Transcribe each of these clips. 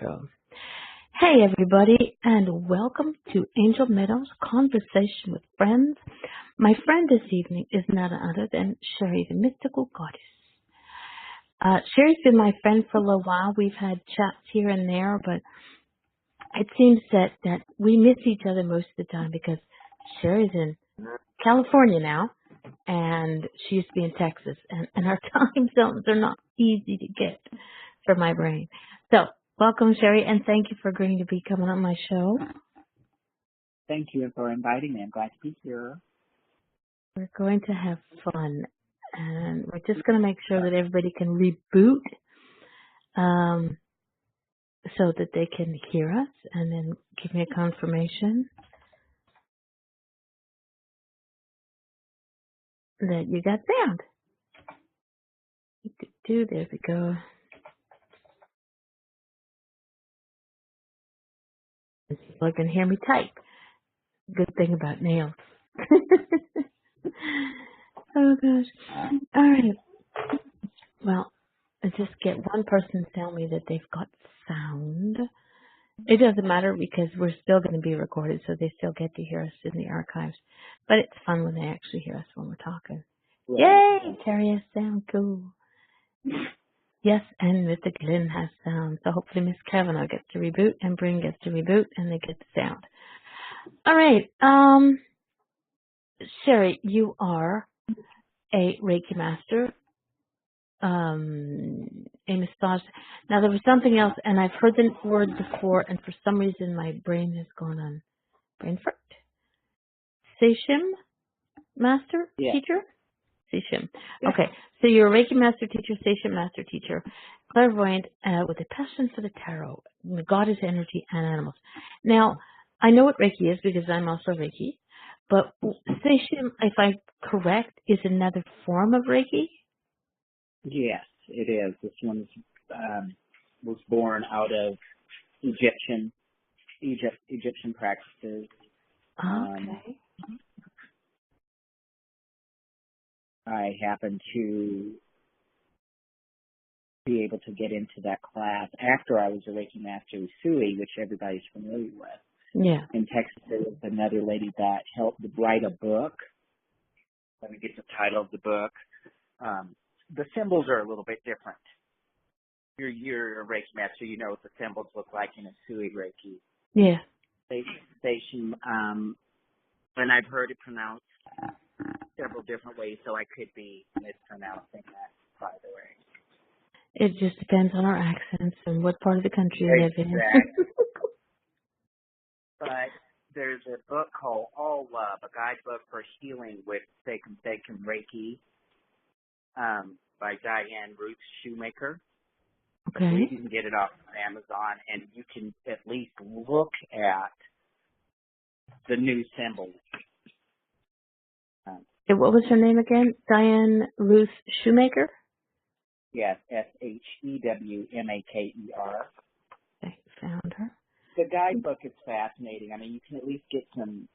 intro. Hey everybody, and welcome to Angel Meadows Conversation with Friends. My friend this evening is none other than Sherry, the mystical goddess. Sherry's been my friend for a little while. We've had chats here and there, but it seems that we miss each other most of the time because Sherry's in California now, and she used to be in Texas, and our time zones are not easy to get for my brain. So, welcome, Sherry, and thank you for agreeing to be coming on my show. Thank you for inviting me. I'm glad to be here. We're going to have fun, and we're just going to make sure that everybody can reboot so that they can hear us, and then give me a confirmation that you got sound. There we go. People can hear me type. Good thing about nails. Oh gosh. All right. Well, I just get one person to tell me that they've got sound. It doesn't matter because we're still going to be recorded, so they still get to hear us in the archives. But it's fun when they actually hear us when we're talking. Right. Yay! Carrie has sound. Cool. Yes, and Mr. Glenn has sound. So hopefully Miss Kavanaugh gets to reboot and Bryn gets to reboot and they get the sound. All right. Sherry, you are a Reiki master, a massage. Now there was something else, and I've heard the word before, and for some reason my brain has gone on brain fart. Seishim master teacher? Seishim. Yeah. Okay, so you're a Reiki master teacher, Seishim master teacher, clairvoyant with a passion for the tarot, the goddess energy, and animals. Now, I know what Reiki is because I'm also Reiki, but Seishim, if I'm correct, is another form of Reiki? Yes, it is. This one was born out of Egyptian practices. Okay. I happened to be able to get into that class after I was a Reiki master with Sui, which everybody's familiar with. Yeah. In Texas, there was another lady that helped write a book. Let me get the title of the book. The symbols are a little bit different. You're a Reiki master, you know what the symbols look like in a Sui Reiki. Yeah. Station, and I've heard it pronounced several different ways, so I could be mispronouncing that, by the way. It just depends on our accents and what part of the country you live in. But there's a book called All Love, a guidebook for healing with Sacred Reiki, by Diane Ruth Shoemaker. Okay. You can get it off of Amazon, and you can at least look at the new symbols. What was her name again? Diane Ruth Shoemaker? Yes, Shewmaker. I found her. The guidebook is fascinating. I mean, you can at least get some,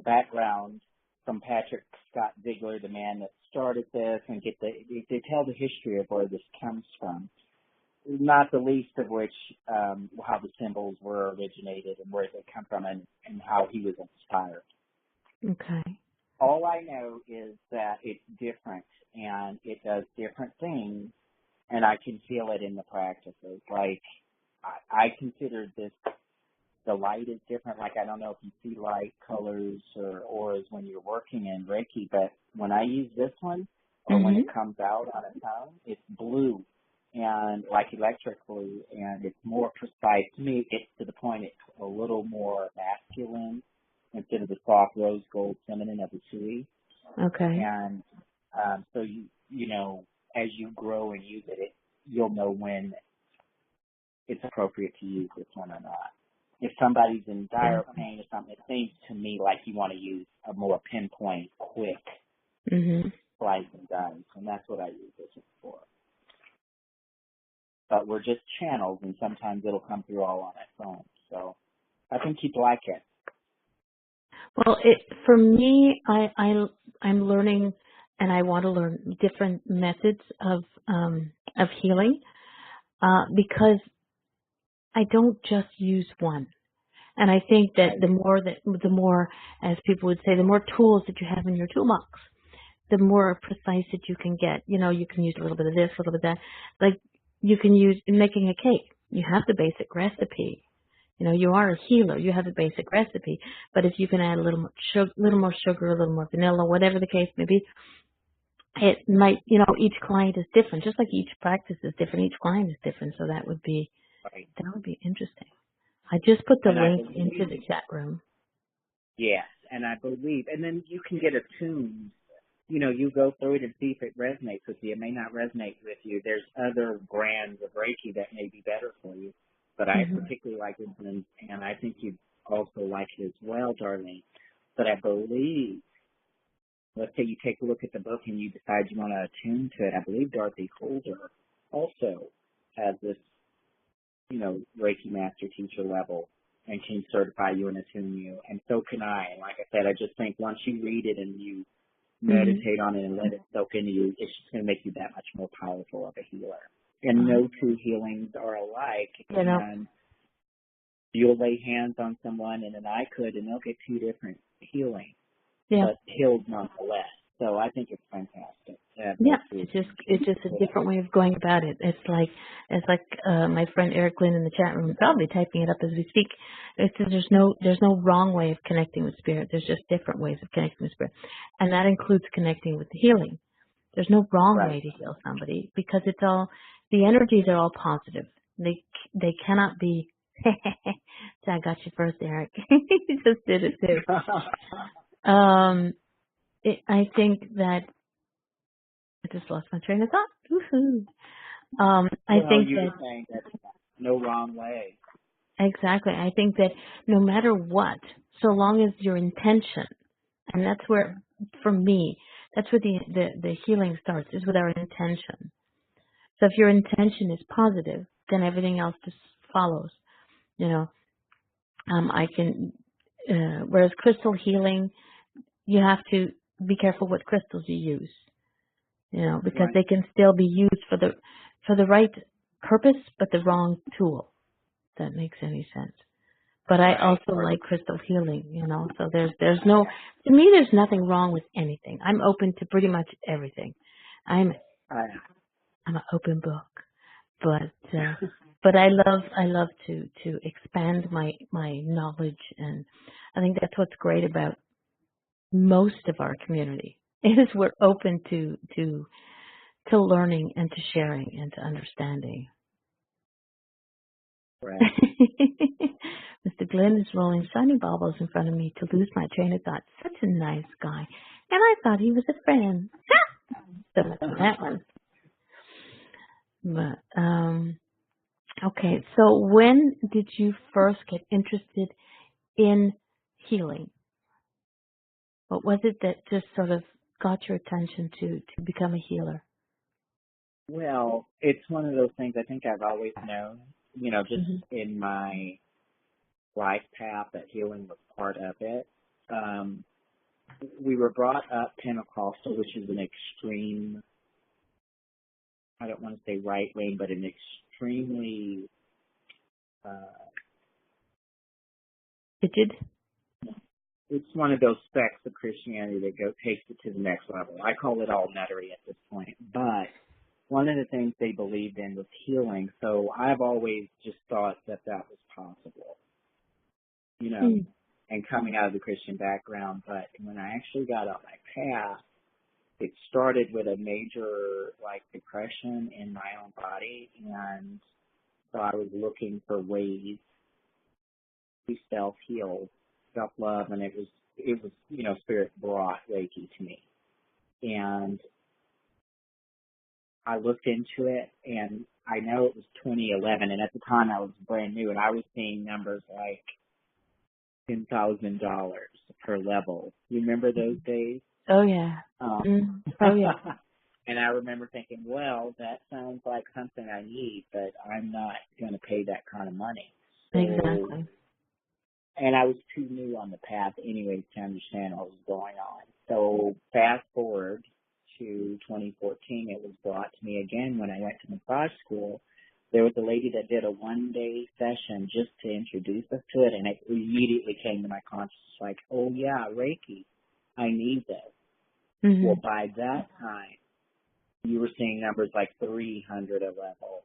background from Patrick Scott Ziegler, the man that started this, and they tell the history of where this comes from. Not the least of which how the symbols were originated and where they come from and how he was inspired. Okay. All I know is that it's different and it does different things, and I can feel it in the practices. Like, I consider this, the light is different. Like, I don't know if you see light, colors, or auras when you're working in Reiki, but when I use this one, or when it comes out on its own, it's blue. And like electric blue, and it's more precise. To me, it's to the point it's a little more masculine instead of the soft rose gold feminine of the Sui. Okay. And so you know, as you grow and use it, you'll know when it's appropriate to use this one or not. If somebody's in dire pain or something, it seems to me like you want to use a more pinpoint, quick slice and dice, and that's what I use this for. But we're just channels, and sometimes it'll come through all on its own. So I think you'd like it. Well, for me, I'm learning, and I want to learn different methods of healing, because I don't just use one. And I think that Right. the more, as people would say, the more tools that you have in your toolbox, the more precise that you can get. You know, you can use a little bit of this, a little bit of that. Like you can use in making a cake. You have the basic recipe. You know, you are a healer. You have the basic recipe. But if you can add a little more sugar, a little more vanilla, whatever the case may be, it might, you know, each client is different. Just like each practice is different, each client is different. So that would be Right. interesting. I just put the And I link into believe, the chat room. yes, and I believe, and then you can get attuned. You know, you go through it and see if it resonates with you. It may not resonate with you. There's other brands of Reiki that may be better for you, but I Hmm. particularly like it, and I think you'd also like it as well, Darlene. But I believe, let's say you take a look at the book and you decide you want to attune to it. I believe Dorothy Holder also has this, you know, Reiki master teacher level and can certify you and attune you. And so can I. And like I said, I just think once you read it and you Hmm. meditate on it and let it soak into you, it's just going to make you that much more powerful of a healer. And no two healings are alike. You know, And you'll lay hands on someone and then I could, and they'll get two different healings, yeah. but healed nonetheless. So I think it's fantastic to have those Yeah, tools. it's just a different way of going about it. It's like my friend Eric Lynn in the chat room, probably typing it up as we speak. There's no wrong way of connecting with spirit. There's just different ways of connecting with spirit, and that includes connecting with the healing. There's no wrong Right. way to heal somebody because it's all the energies are all positive. They cannot be. So I got you first, Eric. You just did it too. I think that I just lost my train of thought. Woohoo. I Well, think you were that saying that no wrong way. exactly. I think that no matter what, so long as your intention, and that's where, for me, that's where the healing starts, is with our intention. So if your intention is positive, then everything else just follows. You know, I can, whereas crystal healing, you have to be careful what crystals you use. You know, because Right. they can still be used for the right purpose, but the wrong tool. If that makes any sense. But I Right. also Or, like crystal healing, you know. So there's no, to me there's nothing wrong with anything. I'm open to pretty much everything. I'm I, I'm an open book. But I love to expand my knowledge, and I think that's what's great about most of our community is we're open to learning and to sharing and to understanding. right. Mr. Glenn is rolling shiny baubles in front of me to lose my train of thought. Such a nice guy. And I thought he was a friend. So that's that one. But, okay, so when did you first get interested in healing? What was it that just sort of got your attention to become a healer? Well, it's one of those things I think I've always known, you know, just Hmm. in my life path that healing was part of it. Um, we were brought up Pentecostal, which is an extreme, I don't want to say right wing, but an extremely, Did? it's one of those sects of Christianity that takes it to the next level. I call it all nuttery at this point, but one of the things they believed in was healing. So I've always just thought that that was possible, you know, Mm. and coming out of the Christian background. But when I actually got on my path, it started with a major like depression in my own body, and so I was looking for ways to self-heal, self-love, and it was you know, spirit brought Reiki to me, and I looked into it, and I know it was 2011, and at the time I was brand new, and I was seeing numbers like $10,000 per level. You remember those days? Oh yeah. Um, Mm. Oh yeah. and I remember thinking, well, that sounds like something I need, but I'm not going to pay that kind of money. So, Exactly. and I was too new on the path anyways to understand what was going on. So fast forward to 2014, it was brought to me again when I went to massage school. there was a lady that did a 1-day session just to introduce us to it, and it immediately came to my consciousness like, oh yeah, Reiki, I need this. Mhm. Well, by that time, you were seeing numbers like 300 a level,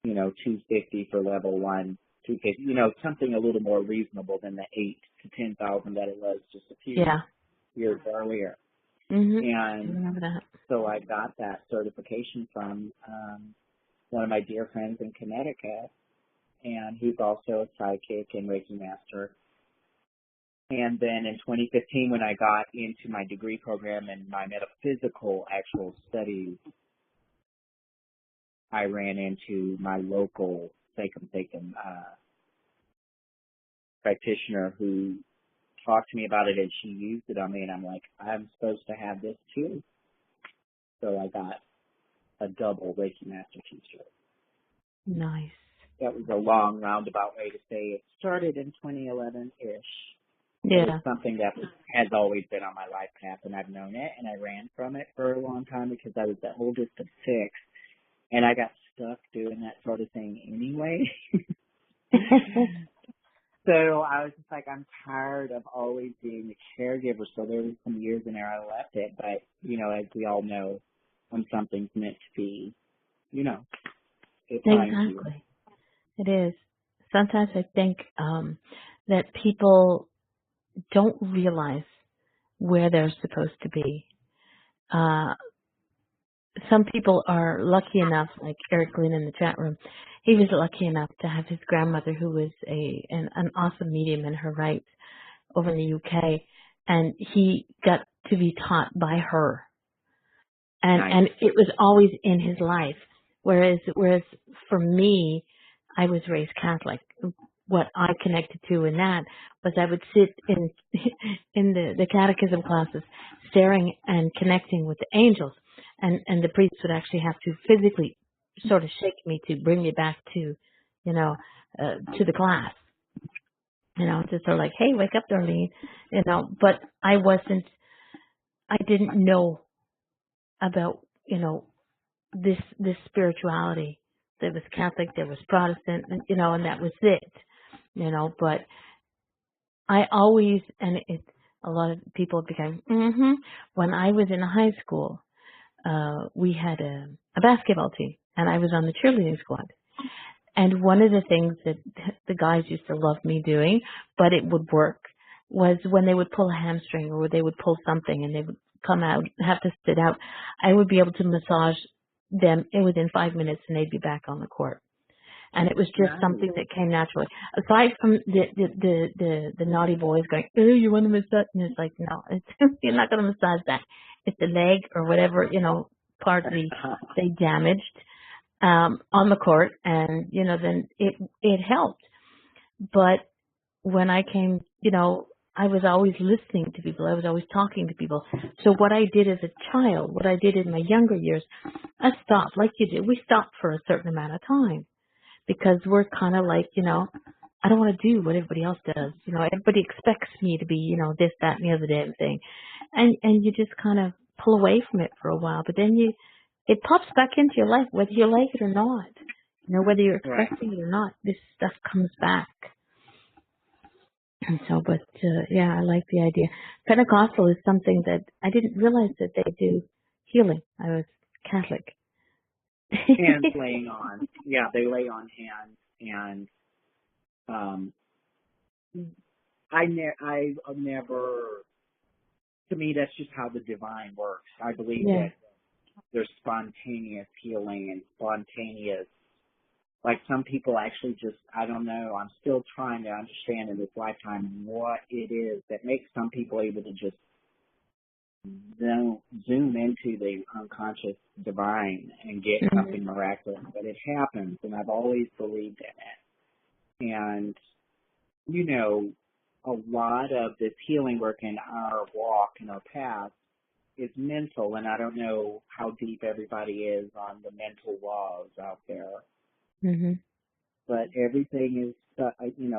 250 for level 1, 250, something a little more reasonable than the 8 to 10,000 that it was just a few Yeah. years earlier. Mhm. I And remember that. so I got that certification from one of my dear friends in Connecticut, and he's also a psychic and Reiki master. And then in 2015, when I got into my degree program and my metaphysical actual studies, I ran into my local Sekum practitioner who talked to me about it, and she used it on me, and I'm like, I'm supposed to have this too. So I got a double Reiki Master T-shirt. Nice. That was a long roundabout way to say it started in 2011-ish. But Yeah. it's something that has always been on my life path, and I've known it, and I ran from it for a long time because I was the oldest of 6, and I got stuck doing that sort of thing anyway. So I was just like, I'm tired of always being the caregiver. So there was some years in there I left it, but, as we all know, when something's meant to be, it finds you. Exactly. It is. Sometimes I think that people don't realize where they're supposed to be. Some people are lucky enough, like Eric Green in the chat room, he was lucky enough to have his grandmother, who was an awesome medium in her right over in the UK, and he got to be taught by her. Nice. And it was always in his life. Whereas for me, I was raised Catholic. What I connected to in that was I would sit in in the catechism classes, staring and connecting with the angels, and the priest would actually have to physically sort of shake me to bring me back to, to the class. Just sort of like, hey, wake up, Darlene. But I didn't know about, this spirituality. There was Catholic, there was Protestant, and that was it. But I always, and a lot of people became, when I was in high school, we had a basketball team, and I was on the cheerleading squad. And one of the things that the guys used to love me doing, but it would work, was when they would pull a hamstring or they would pull something and they would come out, have to sit out, I would be able to massage them within 5 minutes and they'd be back on the court. And it was just something that came naturally. Aside from the naughty boys going, oh, you want to massage? And it's like, no, you're not going to massage that. It's the leg or whatever, part they damaged on the court, and then it helped. But when I came, I was always listening to people. I was always talking to people. So what I did as a child, what I did in my younger years, I stopped like you did. We stopped for a certain amount of time because we're kind of like, I don't want to do what everybody else does. Everybody expects me to be, this, that, and the other damn thing, and you just kind of pull away from it for a while. But then it pops back into your life, whether you like it or not. Whether you're expecting it or not, this stuff comes back. And so, but yeah, I like the idea. Pentecostal is something that I didn't realize that they do healing. I was Catholic. Hands laying on. Yeah, they lay on hands, and I've never. To me, that's just how the divine works. I believe that there's spontaneous healing and spontaneous. Like some people actually just, I don't know, I'm still trying to understand in this lifetime what it is that makes some people able to just zoom into the unconscious divine and get something miraculous. But it happens, and I've always believed in it. And, a lot of this healing work in our walk and our path is mental, and I don't know how deep everybody is on the mental laws out there. Mm-hmm. But everything is,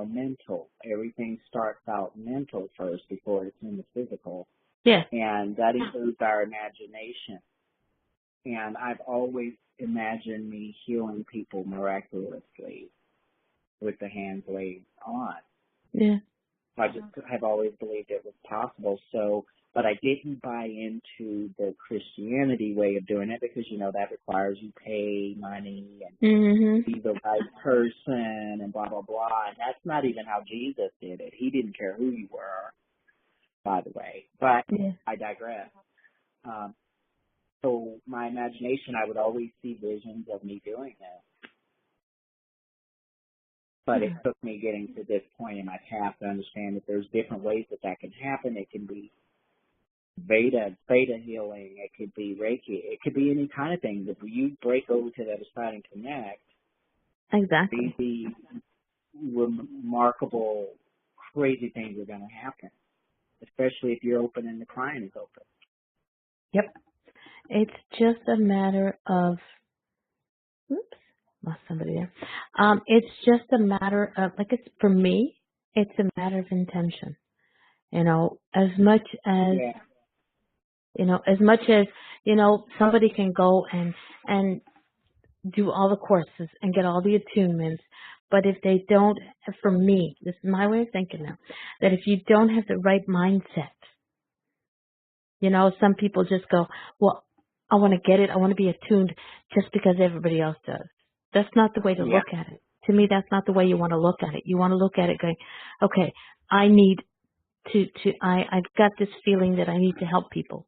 mental. Everything starts out mental first before it's in the physical. Yeah. And that includes our imagination. And I've always imagine me healing people miraculously with the hands laid on. Yeah. I just have always believed it was possible. So, but I didn't buy into the Christianity way of doing it because, that requires you pay money and be the right person and blah, blah, blah. And that's not even how Jesus did it. He didn't care who you were, by the way. But Yeah. I digress. So my imagination, I would always see visions of me doing this. But it took me getting to this point in my path to understand that there's different ways that can happen. It can be theta healing. It could be Reiki. It could be any kind of thing. If you break over to the other side and connect, Exactly. these remarkable, crazy things are going to happen, especially if you're open and the client is open. Yep. It's just a matter of, oops, lost somebody there. It's just a matter of, for me, it's a matter of intention. As much as, somebody can go and do all the courses and get all the attunements, but if they don't, for me, this is my way of thinking now, that if you don't have the right mindset, some people just go, well, I want to get it. I want to be attuned just because everybody else does. That's not the way to look at it. To me, that's not the way you want to look at it. You want to look at it going, okay, I need I've got this feeling that I need to help people,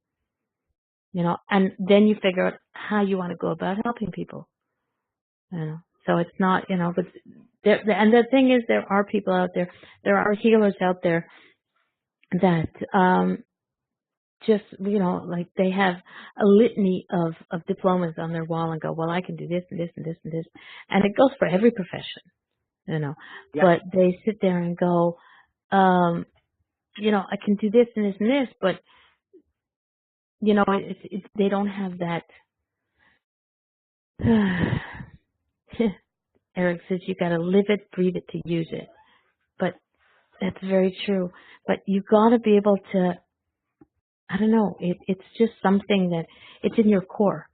and then you figure out how you want to go about helping people, So it's not, but and the thing is, there are people out there are healers out there that, just, like they have a litany of diplomas on their wall and go, well, I can do this and this and this and this. And it goes for every profession, but they sit there and go, I can do this and this and this, but, they don't have that. Eric says you got to live it, breathe it to use it. But that's very true. But you got to be able to, I don't know, it's just something that it's in your core.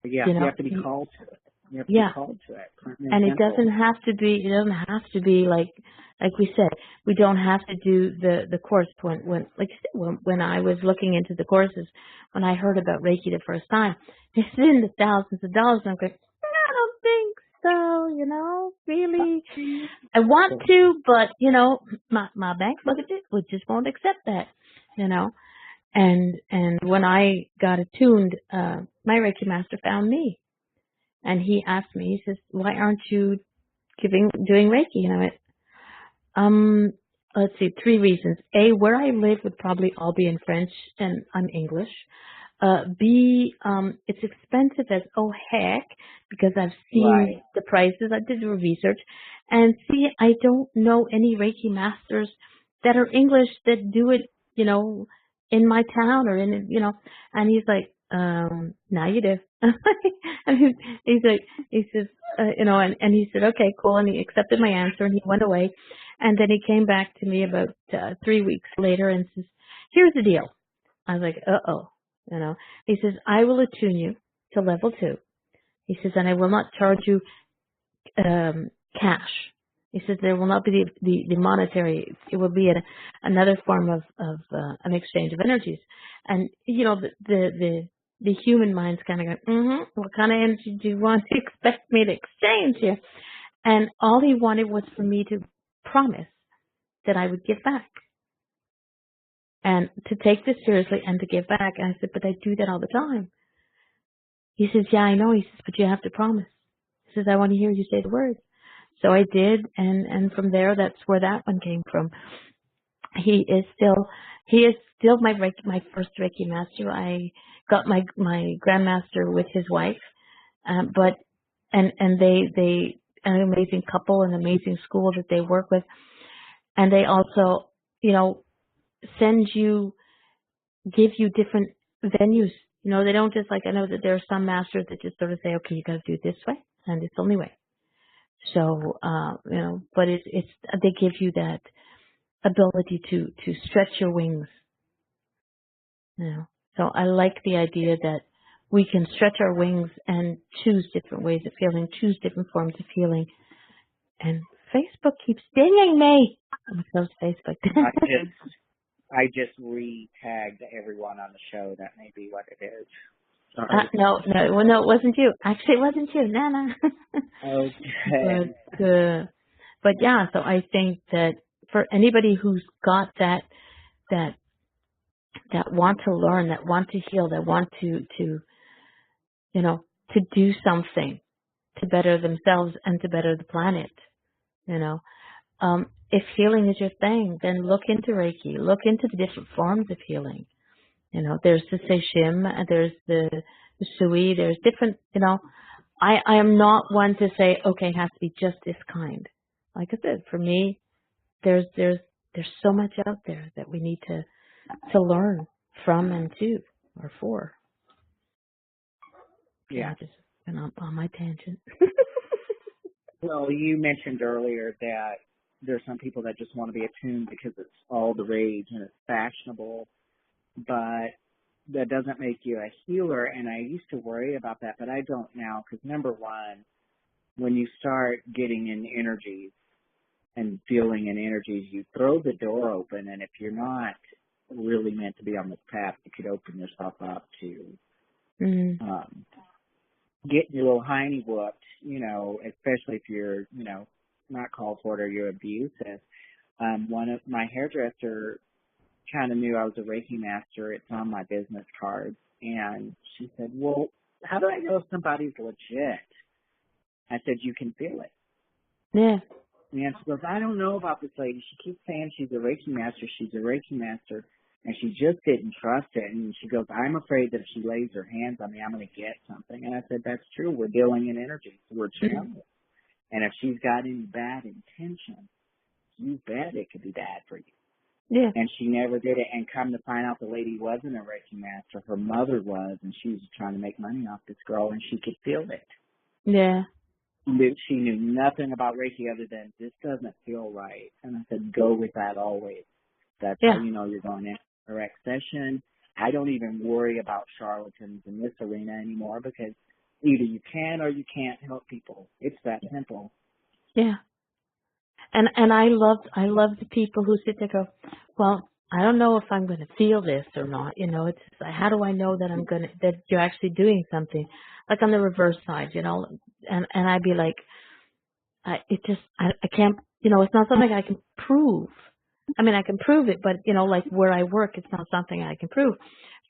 Yeah, you have to be called to it. You have to be called to it. And it doesn't have to be like we said, we don't have to do the course when I was looking into the courses, when I heard about Reiki the first time, it's in the thousands of dollars, and I'm going, I don't think so, really. I want to, but, my bank just won't accept that, And when I got attuned, my Reiki master found me. And he asked me, he says, why aren't you doing Reiki? And I went, let's see, 3 reasons. A, where I live would probably all be in French and I'm English. B, it's expensive as heck because I've seen the prices. I did the research. And C, I don't know any Reiki masters that are English that do it, in my town or and he's like, now you do. And he says, and he said, okay, cool. And he accepted my answer and he went away. And then he came back to me about 3 weeks later and says, here's the deal. I was like, uh-oh. He says, I will attune you to level 2. He says, and I will not charge you cash. He says there will not be the monetary. It will be another form of an exchange of energies. And the human mind's kind of going, what kind of energy do you want to expect me to exchange here? And all he wanted was for me to promise that I would give back. And to take this seriously and to give back. And I said, but I do that all the time. He says, yeah, I know. He says, but you have to promise. He says, I want to hear you say the words. So I did, and from there, that's where that one came from. He is still my first Reiki master. I got my grandmaster with his wife, but they an amazing couple, an amazing school that they work with, and they also, give you different venues. They don't just I know that there are some masters that just sort of say, okay, you got to do it this way, and it's the only way. So, but it's they give you that ability to stretch your wings. So I like the idea that we can stretch our wings and choose different ways of healing, choose different forms of healing. And Facebook keeps dinging me. I'm going to close Facebook. I just re-tagged everyone on the show. That may be what it is. Sorry. No, it wasn't you. Actually, it wasn't you. No. Okay. But yeah, so I think that for anybody who's got that want to learn, that want to heal, that want to do something to better themselves and to better the planet, if healing is your thing, then look into Reiki, look into the different forms of healing. There's the Seishim, there's the Sui, there's different, I am not one to say, okay, it has to be just this kind. Like I said, for me, there's so much out there that we need to learn from and to or for. Okay, Yeah. I just went on my tangent. Well, you mentioned earlier that there's some people that just want to be attuned because it's all the rage and it's fashionable, but that doesn't make you a healer. And I used to worry about that, but I don't now, because number one, when you start getting in energies and feeling in energies, you throw the door open, and if you're not really meant to be on this path, you could open yourself up to getting your little hiney whooped, especially if you're, not called for it or you're abusive. One of my hairdresser kind of knew I was a Reiki master. It's on my business cards. And she said, well, how do I know if somebody's legit? I said, you can feel it. Yeah. And she goes, I don't know about this lady. She keeps saying she's a Reiki master. She's a Reiki master. And she just didn't trust it. And she goes, I'm afraid that if she lays her hands on me, I'm going to get something. And I said, that's true. We're dealing in energy. We're channeling. And if she's got any bad intention, you bet it could be bad for you. Yeah. And she never did it. And come to find out, the lady wasn't a Reiki master. Her mother was, and she was trying to make money off this girl, and she could feel it. Yeah. She knew nothing about Reiki other than this doesn't feel right. And I said, go with that always. That's how you know you're going in a correct session. I don't even worry about charlatans in this arena anymore, because either you can or you can't help people. It's that simple. Yeah. And I love the people who sit there and go, well, I don't know if I'm going to feel this or not. It's how do I know that that you're actually doing something? Like on the reverse side, and I'd be like, I can't, it's not something I can prove. I mean, I can prove it, but like where I work, it's not something I can prove.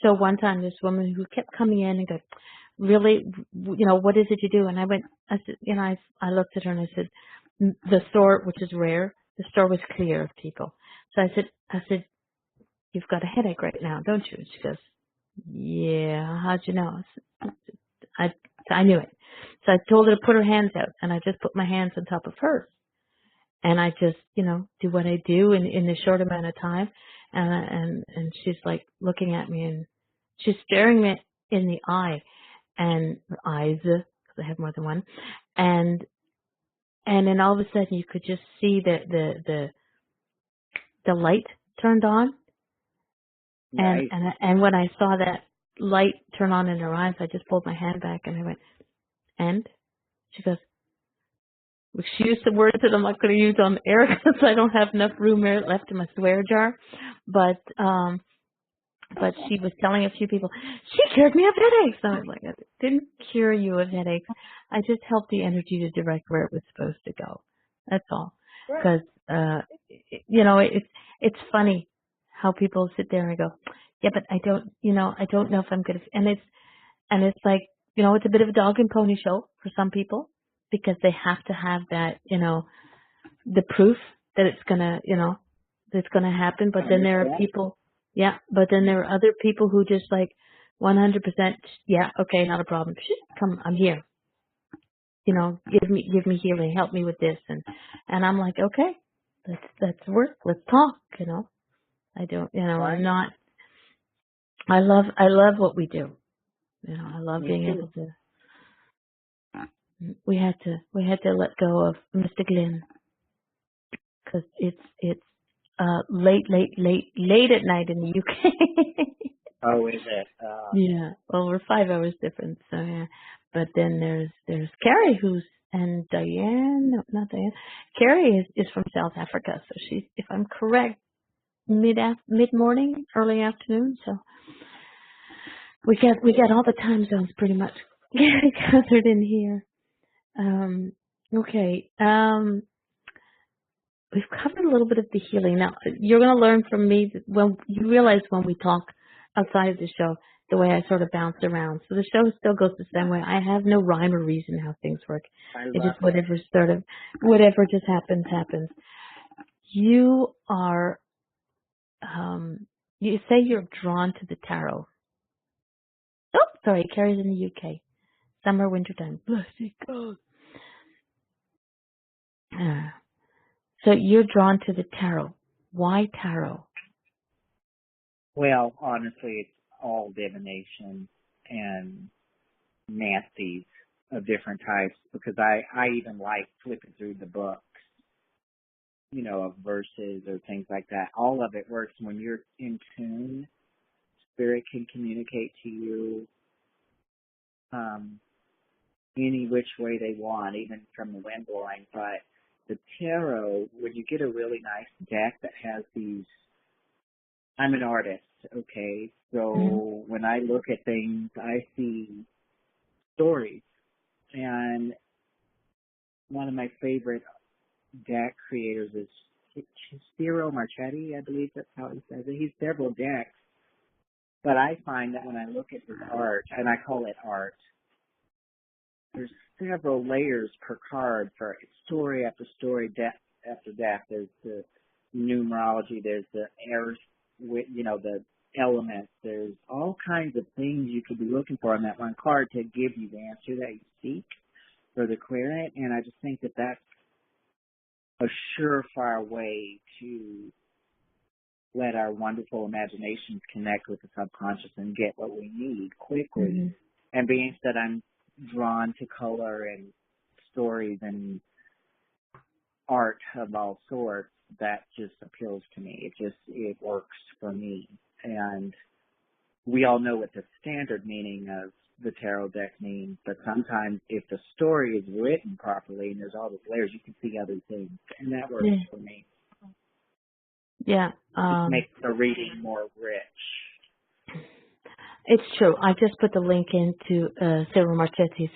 So one time, this woman who kept coming in and go, really, what is it you do? And I said, I looked at her and I said, the store, which is rare, the store was clear of people. So I said, you've got a headache right now, don't you? And she goes, yeah, how'd you know? I knew it. So I told her to put her hands out, and I just put my hands on top of hers. And I just, do what I do in a short amount of time. And she's like looking at me, and she's staring me in the eye, and her eyes, because I have more than one. And then all of a sudden you could just see the light turned on. Right. And when I saw that light turn on in her eyes, I just pulled my hand back and I went, and she goes, she used the words that I'm not going to use on air because I don't have enough room left in my swear jar. But she was telling a few people, she cured me of headaches. So I was like, I didn't cure you of headaches. I just helped the energy to direct where it was supposed to go. That's all. Because, it's funny how people sit there and go, yeah, but I don't know if I'm good. And it's like, it's a bit of a dog and pony show for some people, because they have to have that, the proof that it's gonna, that's gonna happen. But then there are people, but then there are other people who just like 100%, yeah, okay, not a problem. Come, I'm here. Give me healing, help me with this, and I'm like, okay, let's work, let's talk. I don't, I'm not. I love what we do. I love being able to. We had to let go of Mr. Glenn, because it's late at night in the UK. Oh, is it? Yeah. Well, we're 5 hours different, so yeah. But then there's Carrie and Diane. No, not Diane. Carrie is from South Africa, so she's, if I'm correct, mid morning, early afternoon. So we get all the time zones pretty much gathered in here. Okay. We've covered a little bit of the healing. Now, you're going to learn from me that when you realize when we talk outside of the show, the way I sort of bounce around. So the show still goes the same way. I have no rhyme or reason how things work. I It love just it. whatever just happens. You are, you say you're drawn to the tarot. Oh, sorry, Carrie's in the UK. Summer, wintertime. Bless you, God. So you're drawn to the tarot. Why tarot? Well, honestly, it's all divination and nasties of different types because I even like flipping through the books, of verses or things like that. All of it works when you're in tune. Spirit can communicate to you um, any which way they want, even from the wind blowing. But the tarot, when you get a really nice deck that has these, I'm an artist, okay? Mm-hmm. So when I look at things, I see stories. And one of my favorite deck creators is Ciro Marchetti, I believe that's how he says it. He's several decks. But I find that when I look at his art, and I call it art, there's several layers per card for story after story, depth after depth. There's the numerology, there's the air, the elements. There's all kinds of things you could be looking for on that one card to give you the answer that you seek for the clarinet. And I just think that that's a surefire way to let our wonderful imaginations connect with the subconscious and get what we need quickly. Mm-hmm. And being that I'm drawn to color and stories and art of all sorts, that just appeals to me. It works for me. And we all know what the standard meaning of the tarot deck means, but sometimes if the story is written properly and there's all those layers, you can see other things. And that works Yeah. for me. Yeah. Just makes the reading more rich. It's true. I just put the link into Cyril Marchetti's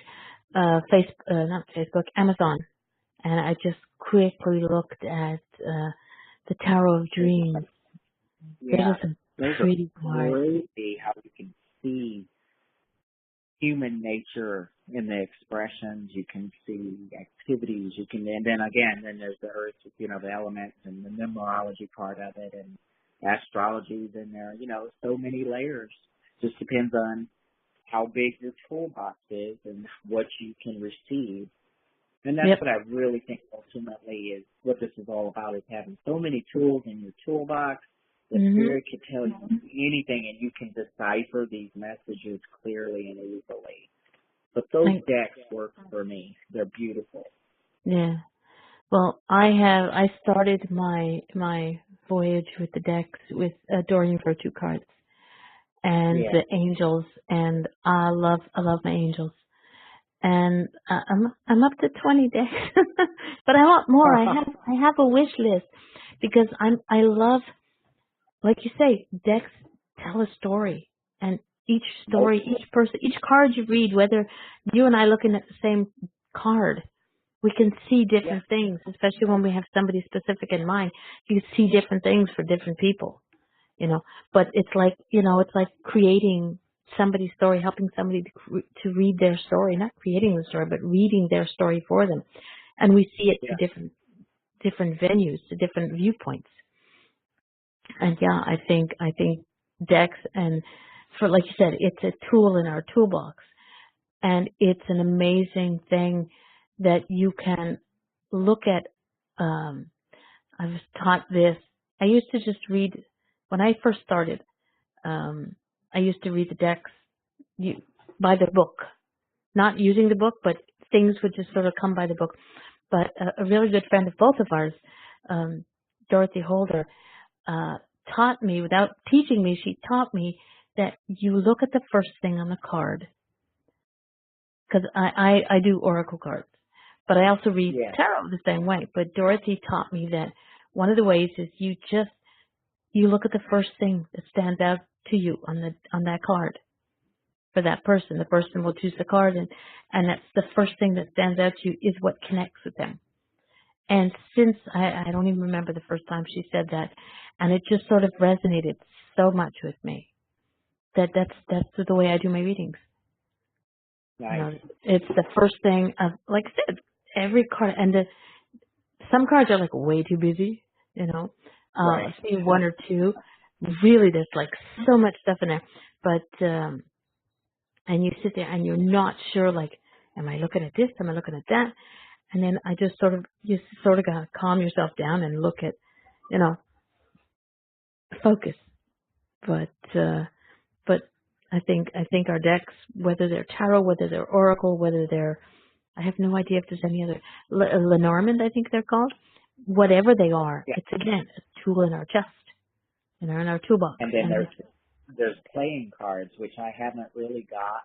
not Facebook, Amazon, and I just quickly looked at the Tarot of Dreams. Those Yeah, are some those are pretty cards. crazy how you can see human nature in the expressions. You can see activities. And then there's the earth, the elements and the numerology part of it, and astrology is in there. So many layers. Just depends on how big your toolbox is and what you can receive. And that's Yep. what I really think ultimately is what this is all about, is having so many tools in your toolbox. The Mhm. spirit can tell you anything and you can decipher these messages clearly and easily. But those decks work for me. They're beautiful. Yeah. Well, I started my voyage with the decks with Dorian Virtue cards and Yeah. the angels, and I love my angels. And I'm up to 20 decks, but I want more. I have a wish list because I love, like you say, decks tell a story, and each Oh, story, each card you read, whether you and I looking at the same card, we can see yeah. different things, especially when we have somebody specific in mind. You see different things for different people, but it's like creating somebody's story, helping somebody to read their story, not creating the story, but reading their story for them. And we see it Yeah. to different venues, to different viewpoints. And yeah, I think decks, and for, like you said, it's a tool in our toolbox, and it's an amazing thing that you can look at. I was taught this. I used to just read when I first started. I used to read the decks by the book, not using the book, but things would just sort of come by the book. But a really good friend of both of ours, Dorothy Holder, taught me, without teaching me, she taught me that you look at the first thing on the card, because I do oracle cards, but I also read Yeah. tarot the same way. But Dorothy taught me that one of the ways is you look at the first thing that stands out to you on that card for that person. The person will choose the card, and that's the first thing that stands out to you is what connects with them. And since I don't even remember the first time she said that, and it just sort of resonated so much with me that's the way I do my readings. You Nice. know, it's the first thing of, like I said, every card, and some cards are like way too busy, you know. Right. Maybe one or two. Really, there's like so much stuff in there, but and you sit there and you're not sure, like, am I looking at this? Am I looking at that? And then you sort of gotta calm yourself down and look at, you know, focus. But I think our decks, whether they're tarot, whether they're oracle, whether they're, I have no idea if there's any other, Lenormand, I think they're called. Whatever they are, Yeah. it's again a tool in our chest, in our toolbox. And then And there's playing cards, which I haven't really got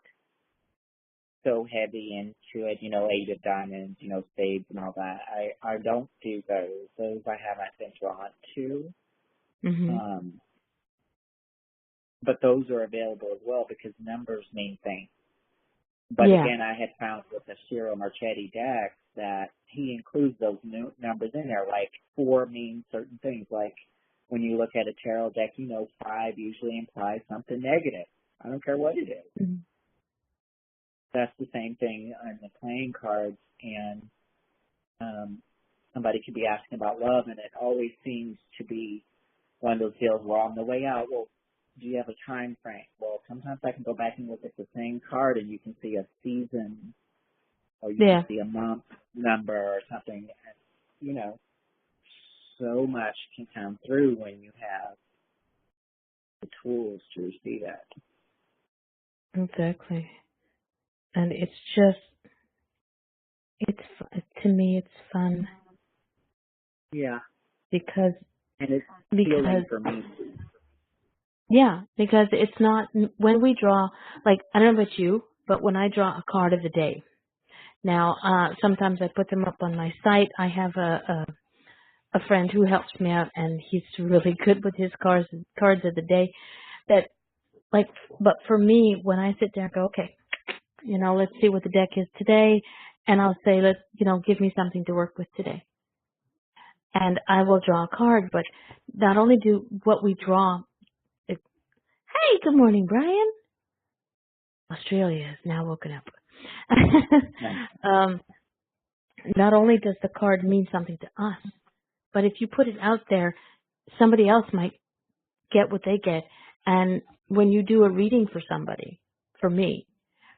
so heavy into it, eight of diamonds, spades and all that. I don't do those. Those I haven't been drawn to. hmm But those are available as well because numbers mean things. But yeah, again, I had found with the Ciro Marchetti deck that he includes those new numbers in there. Like 4 means certain things. Like when you look at a tarot deck, 5 usually implies something negative. I don't care what it is. hmm That's the same thing on the playing cards. And somebody could be asking about love, and it always seems to be one of those deals where on the way out, well, do you have a time frame? Well, sometimes I can go back and look at the same card and you can see a season or you can yeah, see a month number or something. And, so much can come through when you have the tools to receive that. exactly. And it's just, to me, it's fun Yeah. because And it's because healing for me. yeah, because it's not, when we draw, like, I don't know about you, but when I draw a card of the day, now, sometimes I put them up on my site. I have a friend who helps me out, and he's really good with his cards of the day. That, like, but for me, when I sit there and go, okay, let's see what the deck is today, and I'll say, give me something to work with today, and I will draw a card. But not only do what we draw. Hey, good morning, Brian. Australia has now woken up. Nice. um, not only does the card mean something to us, but if you put it out there, somebody else might get what they get. And when you do a reading for somebody, for me,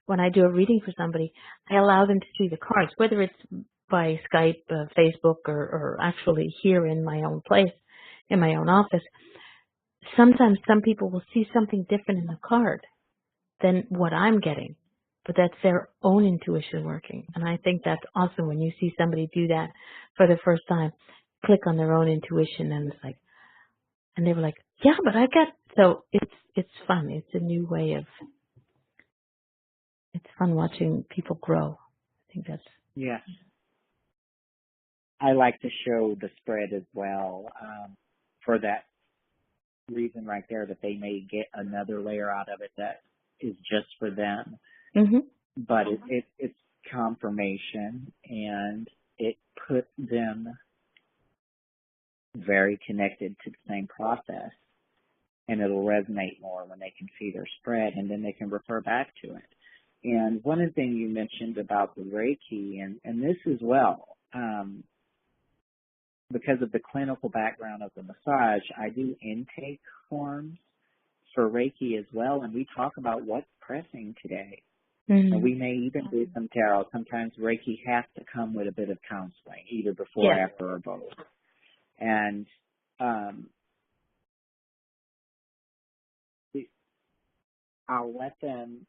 when I do a reading for somebody, I allow them to see the cards, whether it's by Skype, Facebook, or actually here in my own place, in my own office. Sometimes some people will see something different in the card than what I'm getting, but that's their own intuition working. And I think that's awesome when you see somebody do that for the first time, click on their own intuition, and it's like, and they were like, yeah, but I got, so it's fun. It's a new way of, it's fun watching people grow. I think that's, Yes. I like to show the spread as well for that reason right there, that they may get another layer out of it that is just for them. mhm, But it's confirmation, and it put them very connected to the same process, and it'll resonate more when they can see their spread, and then they can refer back to it. And one of the things you mentioned about the Reiki, and this as well, because of the clinical background of the massage, I do intake forms for Reiki as well, and we talk about what's pressing today. And mhm, we may even do some tarot. Sometimes Reiki has to come with a bit of counseling, either before, yeah, after, or both. And I'll let them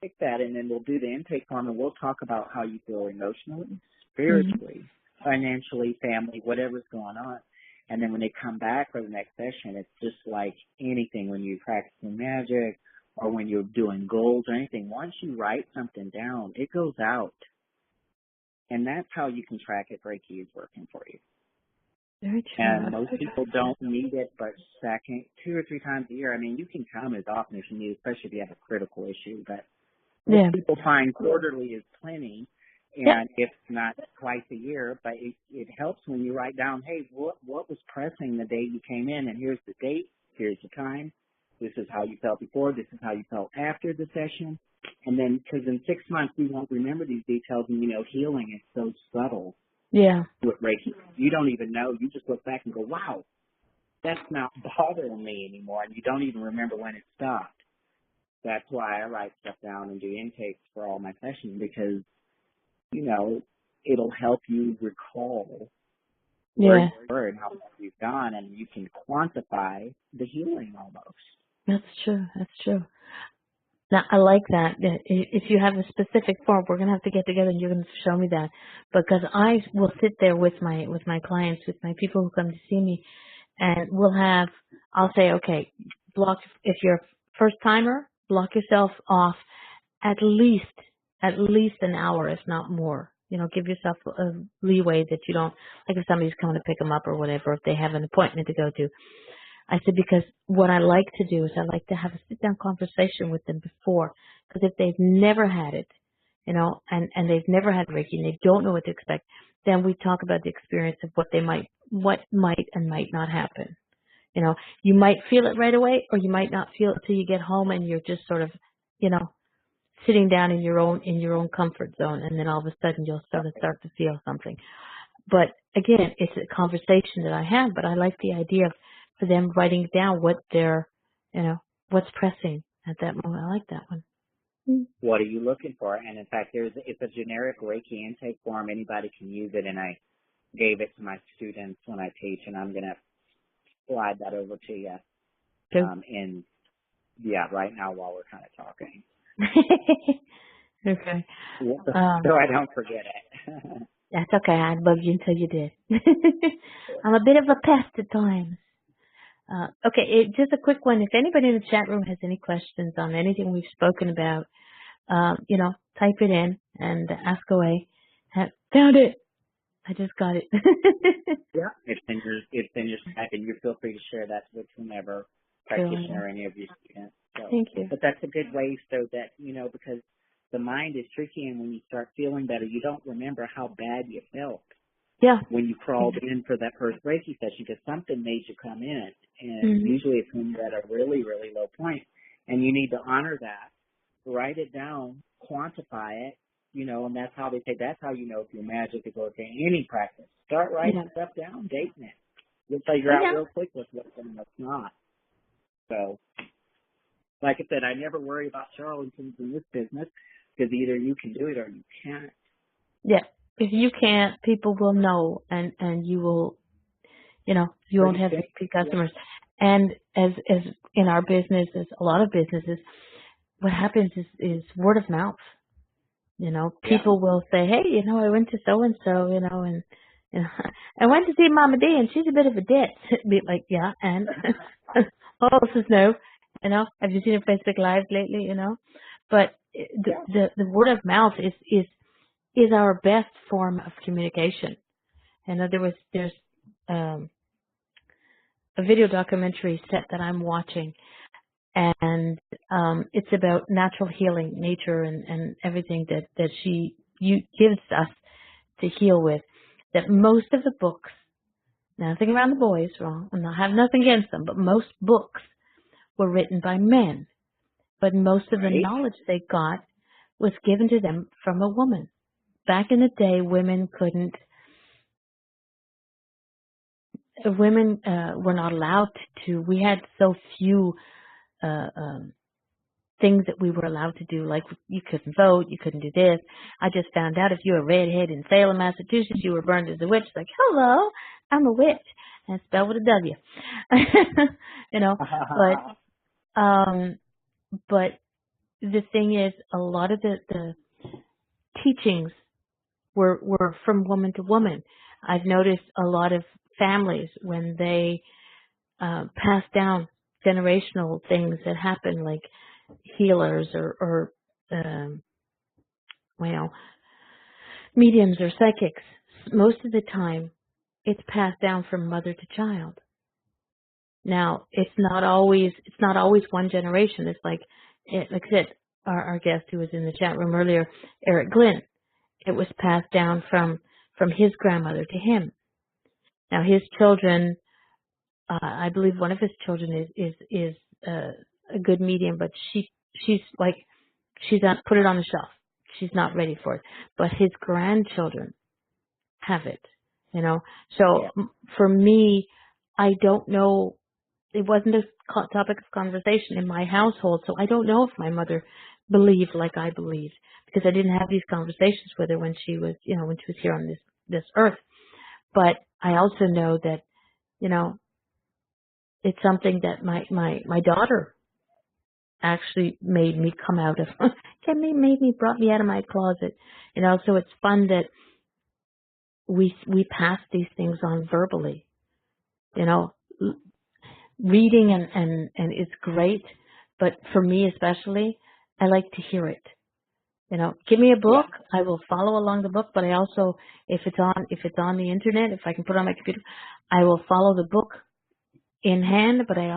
pick that, and then we'll do the intake form, and we'll talk about how you feel emotionally, mhm, spiritually, financially, family, whatever's going on. And then when they come back for the next session, it's just like anything when you're practicing magic or when you're doing goals or anything. Once you write something down, it goes out. And that's how you can track if Reiki is working for you. Very true. And most people don't need it but second 2 or 3 times a year. I mean, you can come as often as you need, especially if you have a critical issue. But most people find quarterly is plenty, and if not twice a year. But it helps when you write down, hey, what was pressing the day you came in, and here's the date, here's the time. This is how you felt before. This is how you felt after the session. And then, because in 6 months we won't remember these details, and healing is so subtle. Yeah. With Reiki, you don't even know. You just look back and go, wow, that's not bothering me anymore. And you don't even remember when it stopped. That's why I write stuff down and do intakes for all my sessions because, it'll help you recall where you were and how far you've gone, and you can quantify the healing almost. That's true. That's true. Now, I like that. If you have a specific form, we're going to have to get together and you're going to show me that. Because I will sit there with my clients, with my people who come to see me, and I'll say, okay, if you're a first timer, block yourself off at least an hour, if not more. Give yourself a leeway that you don't, like if somebody's coming to pick them up or whatever, if they have an appointment to go to. I said, because what I like to do is I like to have a sit-down conversation with them before. Because if they've never had it, and they've never had Reiki and they don't know what to expect, then we talk about the experience of what might and might not happen. You might feel it right away, or you might not feel it till you get home and you're just sort of, sitting down in your own comfort zone, and then all of a sudden you'll sort of start to feel something. But again, it's a conversation that I have, but I like the idea of for them writing down what they're, what's pressing at that moment. I like that one. What are you looking for? And in fact, it's a generic Reiki intake form. Anybody can use it, and I gave it to my students when I teach, and I'm going to slide that over to you. Right now while we're kind of talking. Okay. So I don't forget it. That's okay. I loved you until you did. I'm a bit of a pest at times. Okay, just a quick one. If anybody in the chat room has any questions on anything we've spoken about, type it in and ask away. Found it. I just got it. Yeah. It's in your Skype, and you feel free to share that with whomever, practitioner or any of your students. So, thank you. But that's a good way so that, because the mind is tricky, and when you start feeling better, you don't remember how bad you felt. Yeah. When you crawled in for that first Reiki session, because something made you come in. And usually it's when you're at a really, really low point. And you need to honor that, write it down, quantify it, and that's how they say, that's how you know if you're magic is okay. Any practice. Start writing stuff down, dating it. You'll figure out real quick what's and what's not. So, like I said, I never worry about charlatans in this business because either you can do it or you can't. Yeah. If you can't, people will know, and you will, you won't have repeat customers. And as in our business, as a lot of businesses, what happens is word of mouth. People will say, hey, I went to so and so, and I went to see Mama D, and she's a bit of a ditz. Be like, yeah, and all else is no. Have you seen her Facebook Live lately? But the word of mouth is our best form of communication. And there's a video documentary set that I'm watching, and it's about natural healing, nature, and everything that she gives us to heal with. That most of the books, nothing around the boys, wrong, and I have nothing against them, but most books were written by men. But most of the knowledge they got was given to them from a woman. Back in the day, women were not allowed to. We had so few things that we were allowed to do, like you couldn't vote, you couldn't do this. I just found out if you were a redhead in Salem, Massachusetts, you were burned as a witch. Like, hello, I'm a witch, and spelled with a W. But the thing is, a lot of the teachings were from woman to woman. I've noticed a lot of families when they pass down generational things that happen, like healers or well, mediums or psychics. Most of the time, it's passed down from mother to child. Now, it's not always one generation. It's like I said, our guest who was in the chat room earlier, Eric Glenn. It was passed down from his grandmother to him. Now, his children, I believe one of his children is a good medium, but she's not put it on the shelf. She's not ready for it. But his grandchildren have it, you know. Yeah. So for me, I don't know. It wasn't a topic of conversation in my household, so I don't know if my mother believed like I believed, because I didn't have these conversations with her when she was, when she was here on this earth. But I also know that, it's something that my daughter actually made me come out of. Brought me out of my closet. So it's fun that we pass these things on verbally. Reading and it's great, but for me especially, I like to hear it. Give me a Yeah. book, I will follow along the book, but I also, if it's on the internet, if I can put it on my computer, I will follow the book in hand, but I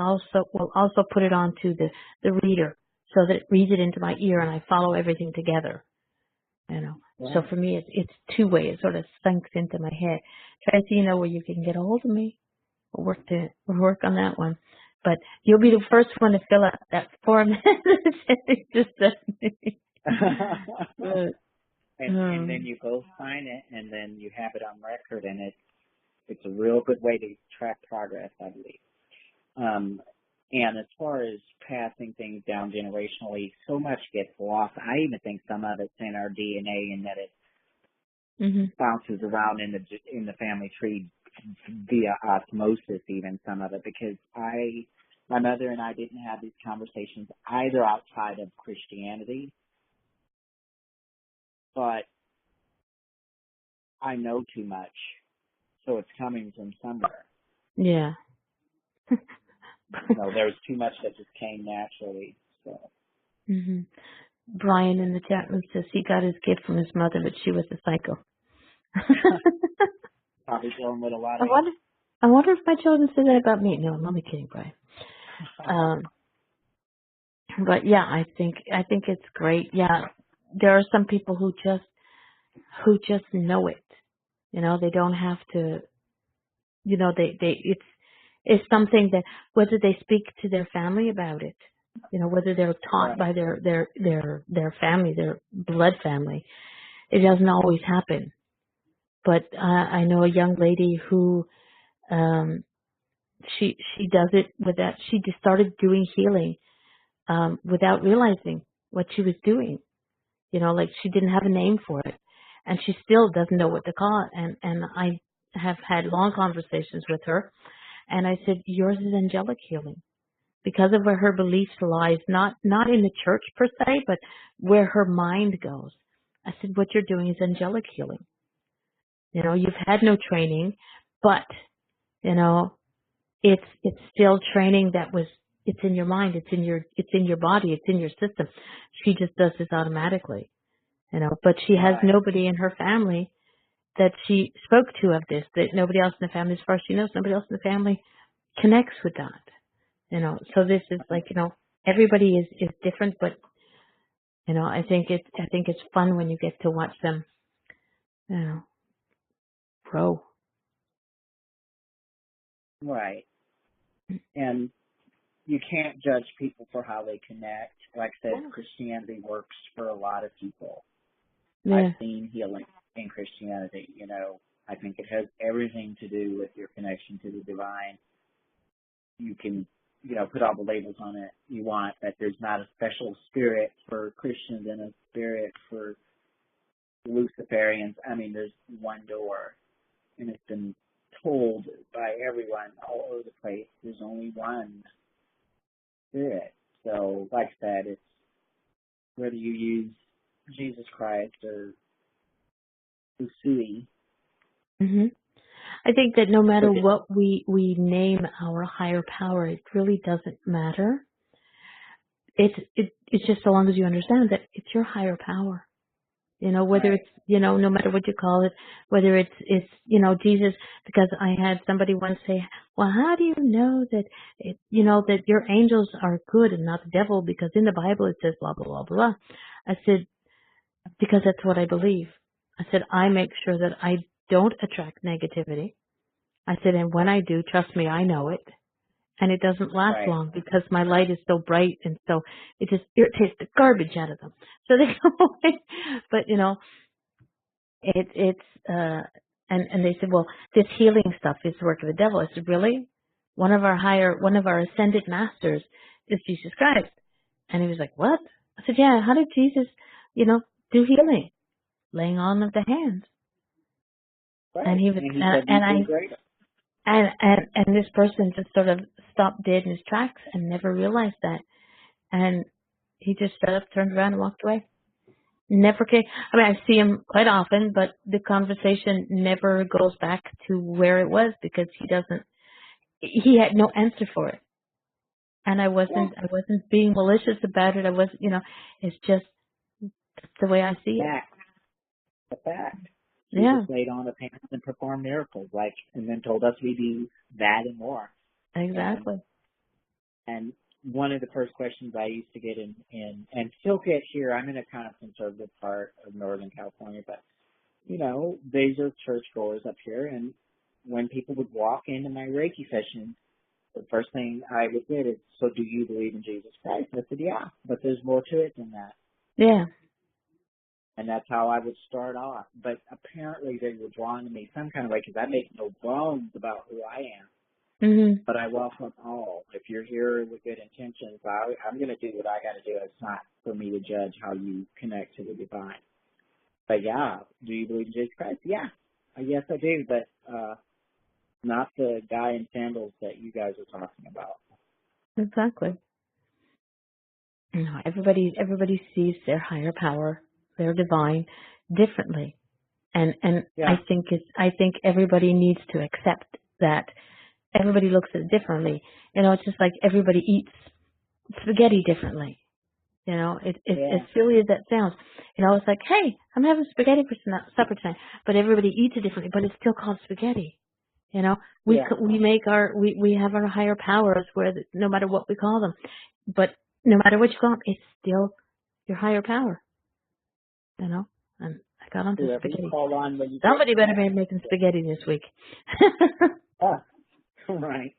will also put it onto the reader so that it reads it into my ear and I follow everything together. So Right. for me, it's two way. It sort of sinks into my head. Try to where you can get a hold of me. We'll work on that one. But you'll be the first one to fill out that form. Just but, and then you go sign it, and then you have it on record, and it's a real good way to track progress, I believe. And as far as passing things down generationally, so much gets lost. I even think some of it's in our DNA, and that it bounces around in the family tree via osmosis, even some of it, because my mother and I didn't have these conversations either outside of Christianity, but I know too much, so it's coming from somewhere. yeah. There's too much that just came naturally. So. Brian in the chat room says he got his gift from his mother, but she was a psycho. Probably dealing with a lot I of. wonder, I wonder if my children say that about me. No, I'm only kidding, Brian. But yeah, I think it's great. Yeah, there are some people who just know it. They don't have to. It's something that whether they speak to their family about it, whether they're taught Right. by their family, their blood family, it doesn't always happen. But I know a young lady who she does it with that. She just started doing healing without realizing what she was doing. Like she didn't have a name for it, and she still doesn't know what to call it. And I have had long conversations with her, and I said, yours is angelic healing, because of where her beliefs lies, not in the church per se, but where her mind goes. I said, what you're doing is angelic healing. You've had no training, but it's still training it's in your mind, it's in your body, it's in your system. She just does this automatically, but she has Right. nobody in her family that she spoke to of this, that nobody else in the family, as far as she knows, nobody else in the family connects with that. So this is like, everybody is different, but I think it's fun when you get to watch them, grow. Right. And you can't judge people for how they connect. Like I said, Christianity works for a lot of people. I've Yeah. seen healing in Christianity. I think it has everything to do with your connection to the divine. You can, put all the labels on it you want, but there's not a special spirit for Christians and a spirit for Luciferians. I mean, there's one door, and it's been told by everyone all over the place. There's only one spirit. So, like I said, it's whether you use Jesus Christ or Usui. I think that no matter But what we name our higher power, it really doesn't matter. It's just so long as you understand that it's your higher power. You know, whether right, it's, no matter what you call it, whether it's, Jesus, because I had somebody once say, well, how do you know that that your angels are good and not the devil? Because in the Bible it says blah, blah, blah, blah. I said, because that's what I believe. I said, I make sure that I don't attract negativity. I said, and when I do, trust me, I know it. And it doesn't last right, long because my light is so bright and so it just irritates the garbage out of them. So they go away. But it's and they said, well, this healing stuff is the work of the devil. I said, really? One of our ascended masters is Jesus Christ. And he was like, what? I said, yeah, how did Jesus, do healing? Laying on of the hands. And right. he was, And he said we do greater. and this person just sort of stopped dead in his tracks and never realized that. And he just shut up, turned around and walked away. Never came. I mean, I see him quite often, but the conversation never goes back to where it was because he had no answer for it. And Yeah, I wasn't being malicious about it. I wasn't, it's just the way I see it. fact, a fact. Jesus Yeah, laid on the hands and performed miracles, and then told us we do that and more. And exactly. and one of the first questions I used to get in and still get here, I'm in a kind of conservative part of Northern California, but these are churchgoers up here, and when people would walk into my Reiki session, the first thing I would get is, so do you believe in Jesus Christ? I said, yeah, but there's more to it than that. Yeah. And that's how I would start off. But apparently they were drawn to me some kind of way because I make no bones about who I am. Mhm. But I welcome all. If you're here with good intentions, I'm going to do what I got to do. It's not for me to judge how you connect to the divine. But yeah, do you believe in Jesus Christ? Yeah. Yes, I do. But not the guy in sandals that you guys are talking about. Exactly. Everybody sees their higher power, their divine, differently. And Yeah. I think everybody needs to accept that everybody looks at it differently. It's just like everybody eats spaghetti differently. As Yeah. silly as that sounds. It's like, hey, I'm having spaghetti for supper tonight, but everybody eats it differently, but it's still called spaghetti. We Yeah. we have our higher powers no matter what we call them, but no matter what you call them, it's still your higher power. And I got onto Whoever you spaghetti. call on when you get Somebody better there. be making spaghetti this week. Ah, right.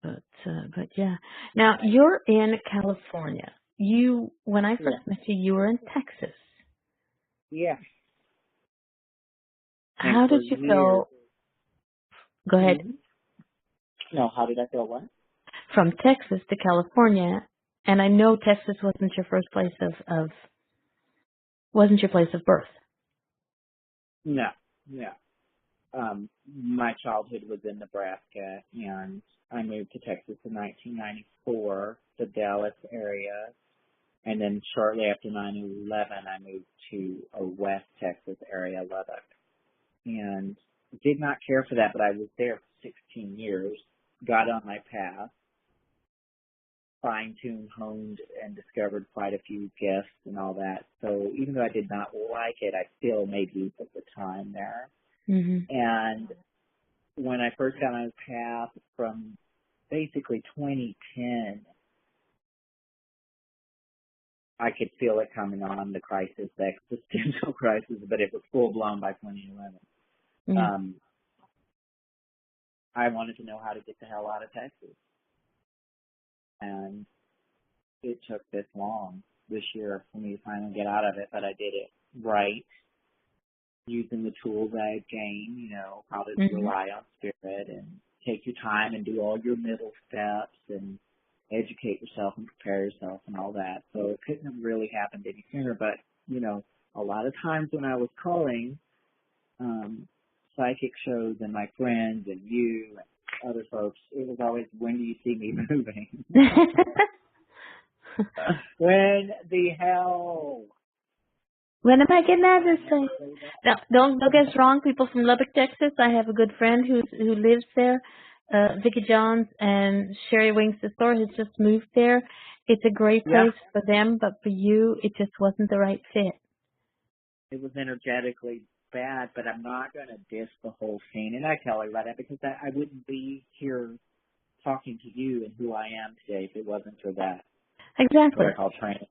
But yeah. Now you're in California. When I Yeah. first met you, you were in Texas. Yeah. And How for did you years. go? Go ahead. Mm-hmm. No, how did I feel what? From Texas to California, and I know Texas wasn't your first place of wasn't your place of birth. No. No. My childhood was in Nebraska, and I moved to Texas in 1994, the Dallas area, and then shortly after 9/11, I moved to a West Texas area, Lubbock, and did not care for that, but I was there for 16 years, got on my path, fine-tuned, honed, and discovered quite a few gifts and all that. So even though I did not like it, I still made use of the time there. Mhm. And when I first got on his path from basically 2010, I could feel it coming on, the crisis, the existential crisis, but it was full blown by 2011. Mhm. Um, I wanted to know how to get the hell out of Texas. And it took this long this year for me to finally get out of it, but I did it right, using the tools I had gained, how to Mhm. rely on spirit and take your time and do all your middle steps and educate yourself and prepare yourself and all that. So it couldn't have really happened any sooner, but, a lot of times when I was calling, psychic shows and my friends and you and other folks, it was always, when do you see me moving? When the hell? When am I getting out of this thing? Now, don't get us wrong, people from Lubbock, Texas. I have a good friend who lives there, Vicki Johns, and Sherry Winks the store has just moved there. It's a great Yeah, place for them, but for you, it just wasn't the right fit. it was energetically bad, but I'm not going to diss the whole scene. And I tell her about that because I wouldn't be here talking to you and who I am today if it wasn't for that, what Exactly. I call training.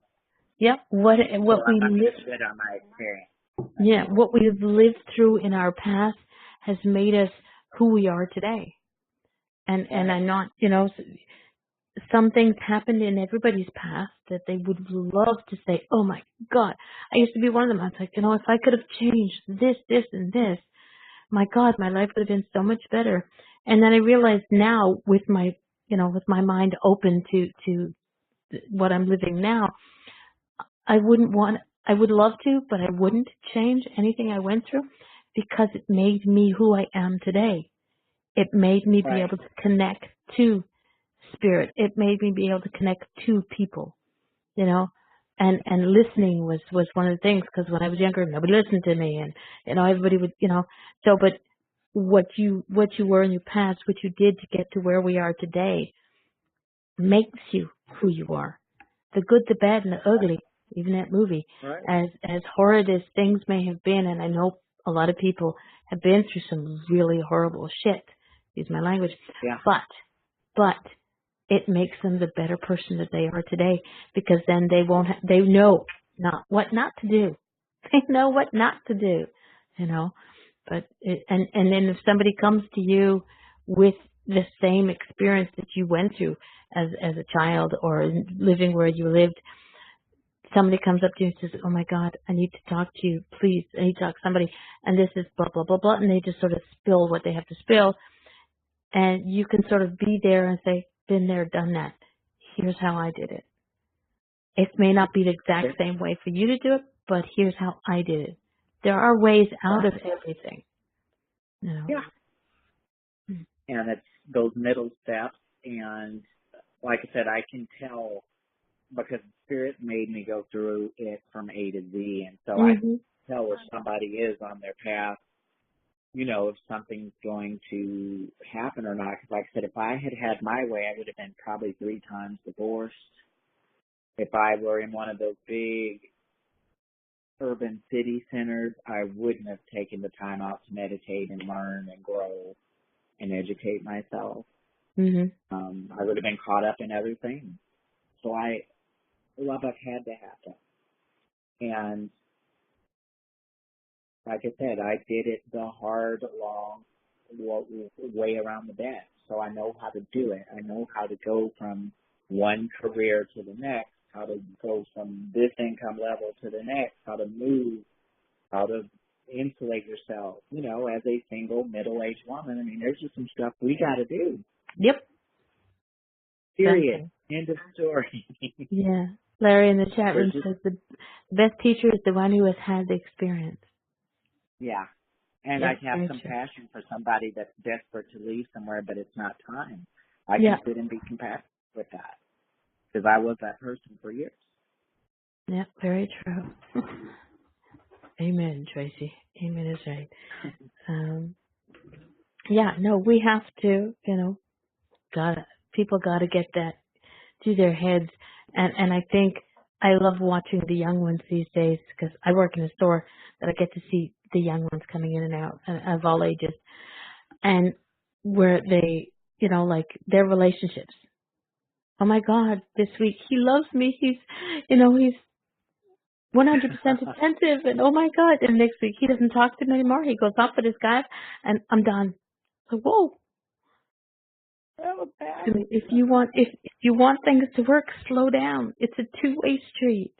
Yep. So What we I'm not going live, to shit on my experience. yeah, what we've lived through in our past has made us who we are today. And Right. I'm not, you know, some things happened in everybody's past that they would love to say, oh my God, I used to be one of them. I was like, you know, if I could have changed this, and this, my God, my life would have been so much better. And then I realized now with my, you know, with my mind open to what I'm living now, I would love to, but I wouldn't change anything I went through because it made me who I am today. It made me be Right. able to connect to spirit. It made me be able to connect to people, you know, and listening was one of the things because when I was younger, nobody listened to me, and you know everybody would, you know. So, but what you were in your past, what you did to get to where we are today, makes you who you are. The good, the bad, and the ugly. Even that movie, Right. as horrid as things may have been, and I know a lot of people have been through some really horrible shit. Use my language, Yeah. but it makes them the better person that they are today because then they won't they know not what not to do. They know what not to do, you know. But and then if somebody comes to you with the same experience that you went through as a child or living where you lived, somebody comes up to you and says, "Oh my God, I need to talk to you, please. I need to talk to somebody," and this is blah blah blah blah, and they just sort of spill what they have to spill, and you can sort of be there and say, been there, done that. Here's how I did it. It may not be the exact same way for you to do it, but here's how I did it. There are ways out Yeah. of everything, you know. Yeah. And it's those middle steps. And like I said, I can tell because Spirit made me go through it from A to Z. And so I can Mm-hmm. tell if somebody is on their path, you know, if something's going to happen or not. Because like I said, if I had had my way, I would have been probably 3 times divorced. If I were in one of those big urban city centers, I wouldn't have taken the time out to meditate and learn and grow and educate myself. Mm-hmm. I would have been caught up in other things. So Lubbock had to happen. And like I said, I did it the hard, long way around the bend. So I know how to do it. I know how to go from one career to the next, how to go from this income level to the next, how to move, how to insulate yourself, you know, as a single middle-aged woman. I mean, there's just some stuff we got to do. Yep. Period. Exactly. End of story. Yeah. Larry in the chat There's room just, says the best teacher is the one who has had the experience. yeah. And I Yep. have Very true. compassion for somebody that's desperate to leave somewhere, but it's not time. I can Yeah. sit and be compassionate with that because I was that person for years. Yeah. Very true. Amen, Tracy. Amen is right. Um, yeah, no, we have to, you know, people gotta get that to their heads. And I think I love watching the young ones these days because I work in a store that I get to see the young ones coming in and out of all ages and where they, you know, like their relationships. Oh my God, this week he loves me. He's, you know, he's 100% attentive and oh my God. And next week he doesn't talk to me anymore. He goes off with his guys and I'm done. So whoa. That was bad. If you want things to work, slow down. It's a two-way street.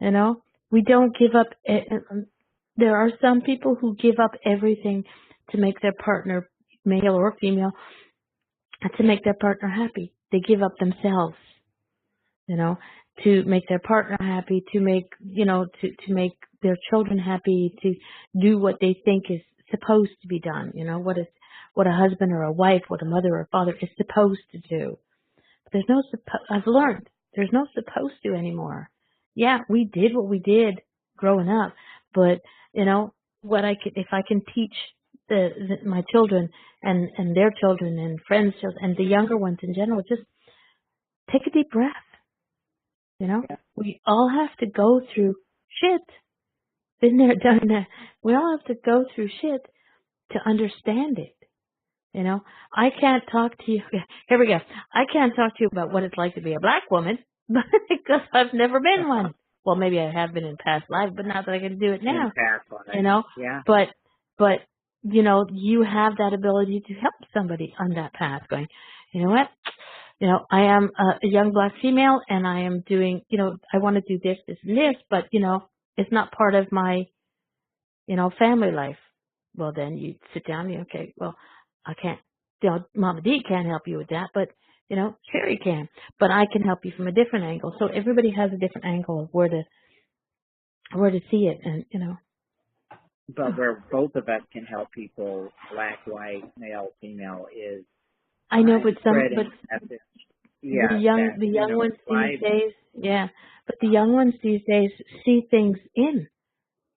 You know, we don't give up. There are some people who give up everything to make their partner, male or female, to make their partner happy. They give up themselves, you know, to make their partner happy, to make, you know, to make their children happy, to do what they think is supposed to be done. You know, what a husband or a wife, what a mother or a father is supposed to do. There's no I've learned there's no supposed to anymore. Yeah, we did what we did growing up. But, what if I can teach my children and their children and friends' children and the younger ones in general, just take a deep breath. Yeah. We all have to go through shit. Been there, done that. We all have to go through shit to understand it. I can't talk to you. Here we go. I can't talk to you about what it's like to be a black woman because I've never been one. Well, maybe I have been in past life, but not that I can do it In now. past life. Yeah. But you have that ability to help somebody on that path. Going, you know what? I am a young black female, and I am doing. I want to do this, this, and this, but it's not part of my family life. Well, then you sit down and okay, well, I can't, Mama D can't help you with that, but, Sherry can. But I can help you from a different angle. So everybody has a different angle of where to see it. And, But where both of us can help people, black, white, male, female, is I know, by spreading message. the Yeah, young ones why, these days, yeah, but the young ones these days see things in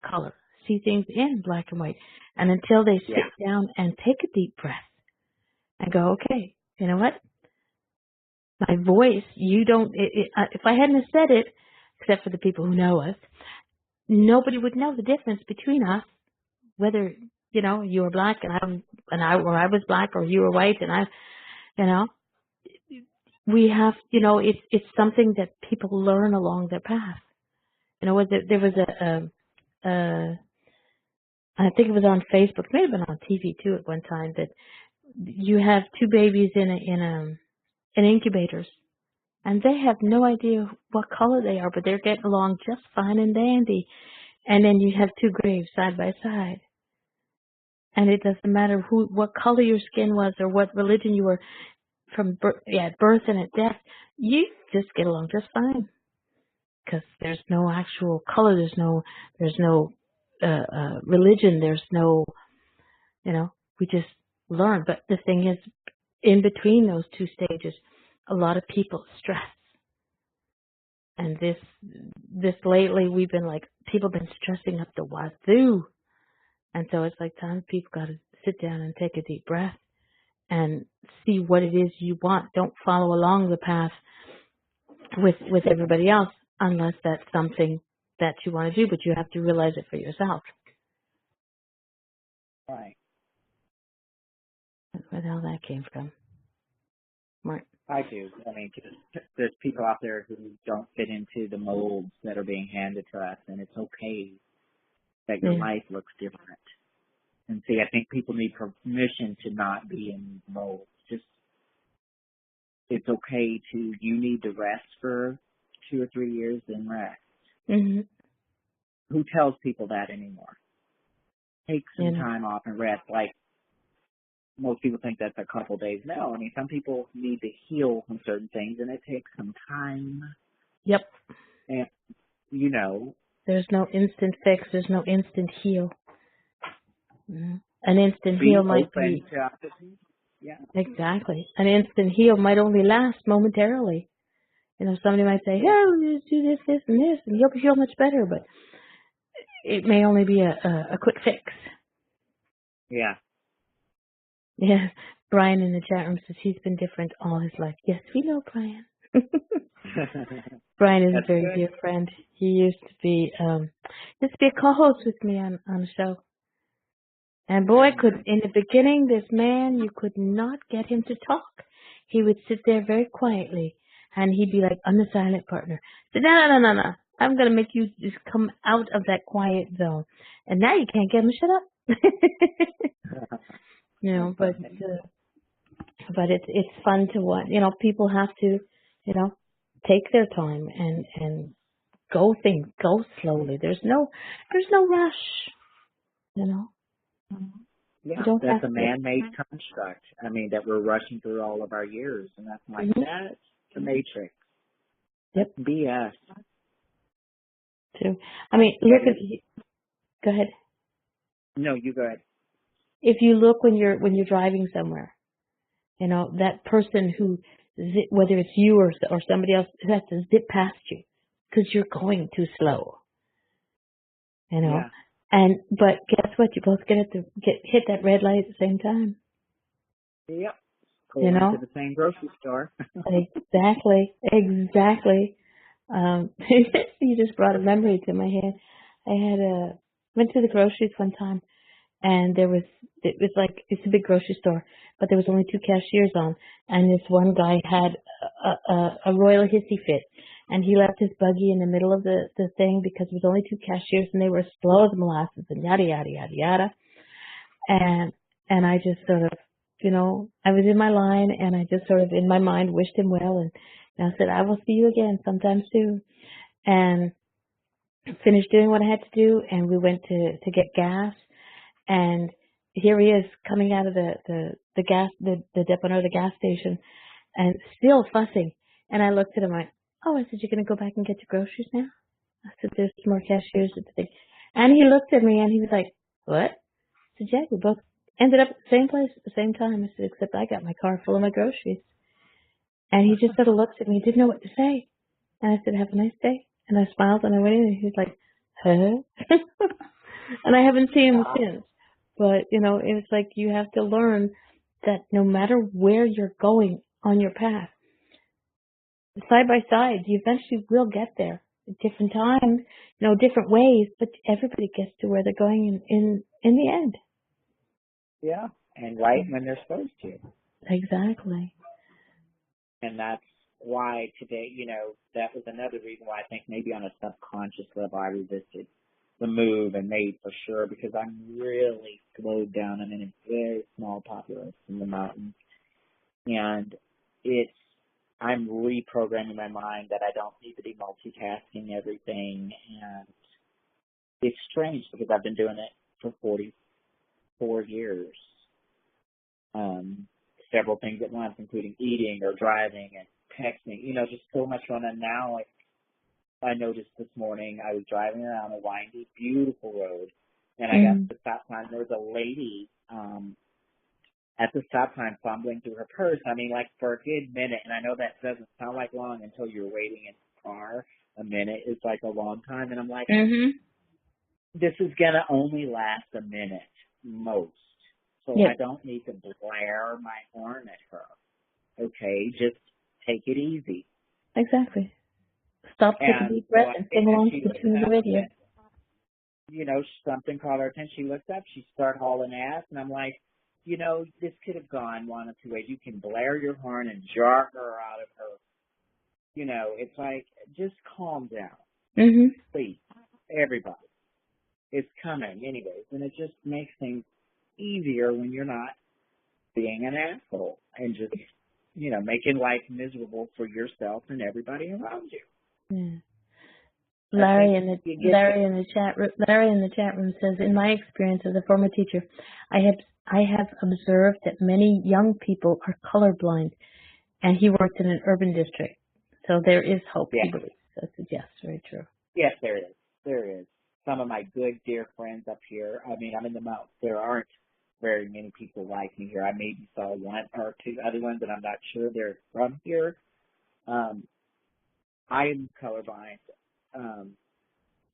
color, see things in black and white. And until they sit down and take a deep breath and go, okay, you know what? My voice, if I hadn't have said it, except for the people who know us, nobody would know the difference between us, whether, you were black or I was black, or you were white and we have, it's something that people learn along their path. There was I think it was on Facebook, it may have been on TV too at one time, that you have two babies in incubators, and they have no idea what color they are, but they're getting along just fine and dandy. And then you have two graves side by side, and it doesn't matter what color your skin was or what religion you were at birth and at death. You just get along just fine because there's no actual color. There's no religion. There's no, we just learn. But the thing is, in between those two stages, a lot of people stress. And this lately, we've been people have been stressing up the wazoo. And so it's time people got to sit down and take a deep breath and see what it is you want. Don't follow along the path with everybody else unless that's something that you want to do, but you have to realize it for yourself. right. Where the hell that came from. Right. I do. I mean, 'cause there's people out there who don't fit into the molds that are being handed to us, and it's okay that your life looks different. And see, I think people need permission to not be in molds. Just, it's okay you need to rest for 2 or 3 years, then rest. Mm-hmm. Who tells people that anymore? Take some time off and rest. Most people think that's a couple days. No, I mean, some people need to heal from certain things, and it takes some time. Yep. And, there's no instant fix. There's no instant heal. Mm-hmm. An instant heal might be. Yeah. Exactly. An instant heal might only last momentarily. Somebody might say, "Yeah, let's do this, this, and this, and you'll feel much better," but it may only be a quick fix. Yeah. Yeah. Brian in the chat room says he's been different all his life. Yes, we know Brian. Brian is a very dear friend. He used to be a co-host with me on a show. And boy, in the beginning, this man, you could not get him to talk. He would sit there very quietly, and he'd be like, "I'm the silent partner." So no. I'm going to make you just come out of that quiet zone. And now you can't get him to shut up. But it's fun to watch. People have to, take their time and go slowly. There's no rush. Yeah, You don't that's have a man-made construct. I mean, that we're rushing through all of our years, and that's that's the matrix. Yep. BS. Too. I mean, look at. Go ahead. No, you go ahead. If you look when you're driving somewhere, that person who, whether it's you or somebody else, has to zip past you because you're going too slow. you know. Yeah. But guess what? You both hit that red light at the same time, Yep. you Going to know. the same grocery store. Exactly. You just brought a memory to my head. I went to the groceries one time, and it's a big grocery store, but there was only two cashiers on, and this one guy had a royal hissy fit, and he left his buggy in the middle of the thing because there was only two cashiers, and they were slow as molasses, and yada yada yada yada, and I just sort of, I was in my line, and I just sort of in my mind wished him well, and I said, I will see you again sometime soon, and finished doing what I had to do, and we went to get gas, and here he is coming out of the gas the depot or the gas station, and still fussing. And I looked at him like, oh, I said, you're gonna go back and get your groceries now? I said, there's more cashiers at the thing. And he looked at me and he was like, what? I said, yeah, we both ended up at the same place at the same time. I said, except I got my car full of my groceries. And he just sort of looked at me, didn't know what to say. And I said, have a nice day. And I smiled and I went in and he was like, huh? And I haven't seen him since. But, it's like you have to learn that no matter where you're going on your path, side by side, you eventually will get there at different times, different ways, but everybody gets to where they're going in the end. Yeah. And right when they're supposed to. Exactly. And that's why today, that was another reason why I think maybe on a subconscious level I resisted the move and made for sure, because I'm really slowed down. I'm in a very small populace in the mountains. And I'm reprogramming my mind that I don't need to be multitasking everything. And it's strange because I've been doing it for 44 years. Several things at once, including eating or driving and texting, just so much fun. And now I noticed this morning I was driving around a windy, beautiful road, and I got to the stop sign. There was a lady at the stop sign fumbling through her purse. I mean, like for a good minute, and I know that doesn't sound like long until you're waiting in the car. A minute is like a long time, and I'm like, this is going to only last a minute, most. So I don't need to blare my horn at her. Okay, just take it easy. Exactly. Stop, take a deep breath, and sing along to the tune of the radio. Something caught her attention. She looked up, she started hauling ass, and I'm like, this could have gone one of two ways. You can blare your horn and jar her out of her. It's like, just calm down. Please. Everybody. It's coming anyways. And it just makes things easier when you're not being an asshole and just, making life miserable for yourself and everybody around you. Yeah. Larry in the chat room says, in my experience as a former teacher, I have observed that many young people are colorblind, and he worked in an urban district, so there is hope. Yeah. He believes. I said, yes, very true. Yes, there is. There is. Some of my good dear friends up here. I mean, I'm in the mountains. There aren't very many people like me here. I maybe saw one or two other ones, and I'm not sure they're from here. I am colorblind,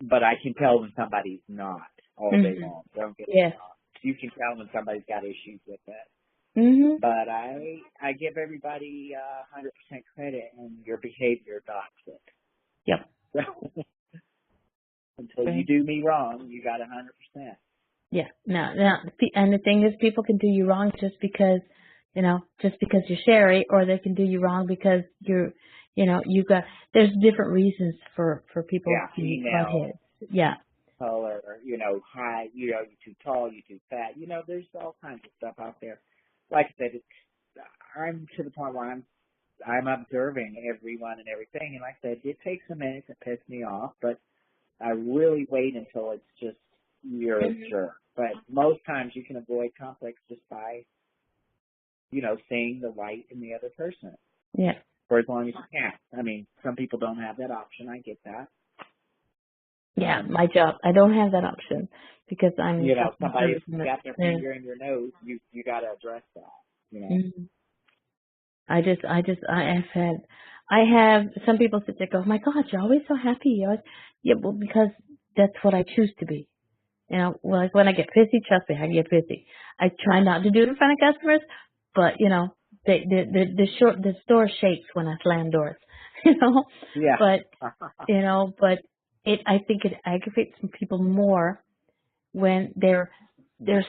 but I can tell when somebody's not all day long. Don't get me wrong. You can tell when somebody's got issues with that. But I give everybody 100% credit, and your behavior docks it. Yep. So, until you do me wrong, you got 100%. Yeah. No. And the thing is, people can do you wrong just because you're Sherry, or they can do you wrong because there's different reasons for people to butt heads. Yeah. Color, height, you're too tall, you're too fat. There's all kinds of stuff out there. Like I said, I'm to the point where I'm observing everyone and everything. And like I said, it takes a minute to piss me off, but I really wait until it's just you're a jerk. But most times you can avoid conflict just by, seeing the light in the other person. Yeah. For as long as you can. I mean, some people don't have that option. I get that. Yeah, my job. I don't have that option because I'm. Somebody's got their finger in your nose. You got to address that. I have some people sit there and go, oh my God, you're always so happy. Yeah, well, because that's what I choose to be. You know, like when I get pissy, trust me, I get pissy. I try not to do it in front of customers, but you know, the store shakes when I slam doors. You know, Yeah. but but I think it aggravates some people more when they're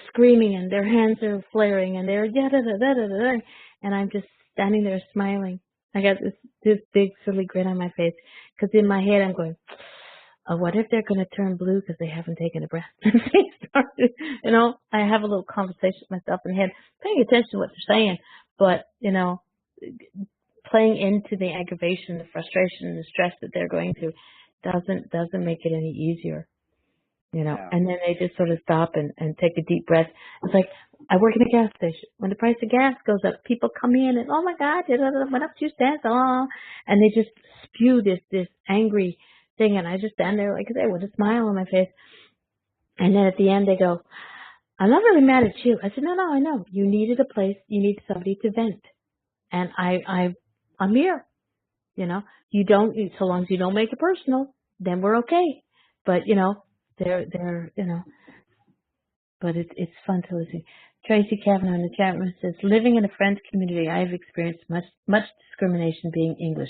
screaming and their hands are flaring and they're da da da da da da, and I'm just standing there smiling. I got this big silly grin on my face because in my head I'm going, what if they're going to turn blue because they haven't taken a breath? They started, I have a little conversation with myself in the head, paying attention to what they're saying, but playing into the aggravation, the frustration, and the stress that they're going through doesn't make it any easier. No. And then they just sort of stop and take a deep breath. It's like, I work in a gas station. When the price of gas goes up, people come in and, oh my God, it went up 2 cents, oh, and they just spew this angry thing. And I just stand there like I say, with a smile on my face. And then at the end they go, I'm not really mad at you. I said, no, I know. You needed a place, you need somebody to vent. And I'm here. You don't, so long as you don't make it personal, then we're okay. But, they're but it's fun to listen. Tracy Kavanaugh in the chat room says, living in a French community, I have experienced much discrimination being English.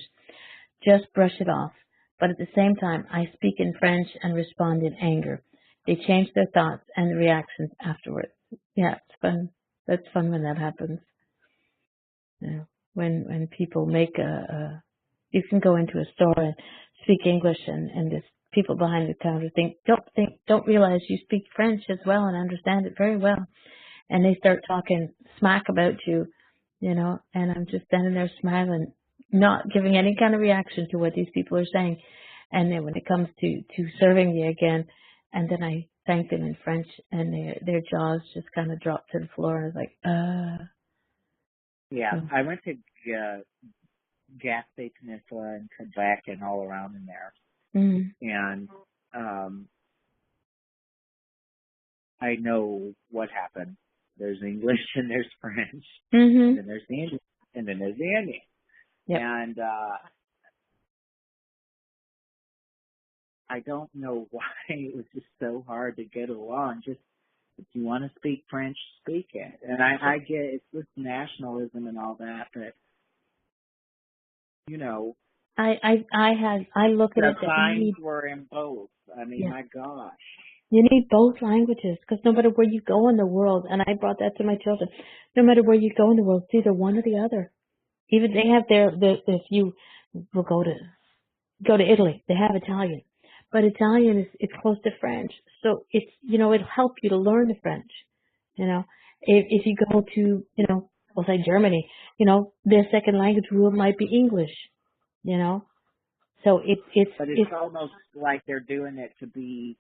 Just brush it off. But at the same time, I speak in French and respond in anger. They change their thoughts and the reactions afterwards. Yeah, it's fun. That's fun when that happens. When people make you can go into a store and speak English and this people behind the counter don't realize you speak French as well and understand it very well. And they start talking smack about you, and I'm just standing there smiling, not giving any kind of reaction to what these people are saying. And then when it comes to serving me again, and then I thank them in French and their jaws just kind of drop to the floor. I was like, Yeah, So, I went to Gaspé Peninsula and Quebec and all around in there. And I know what happened. There's English and there's French, and then there's the Indian, and then there's the Indian. Yep. And I don't know why it was just so hard to get along. Just if you want to speak French, speak it. And I get it's with nationalism and all that, but I look at the it that signs were in both. I mean, my gosh. you need both languages because no matter where you go in the world, and I brought that to my children, no matter where you go in the world, it's either one or the other. Even they have if you will go to Italy, they have Italian, but Italian it's close to French, so it's it'll help you to learn the French. If you go to we'll say Germany, their second language rule might be English. So But it's almost like they're doing it to be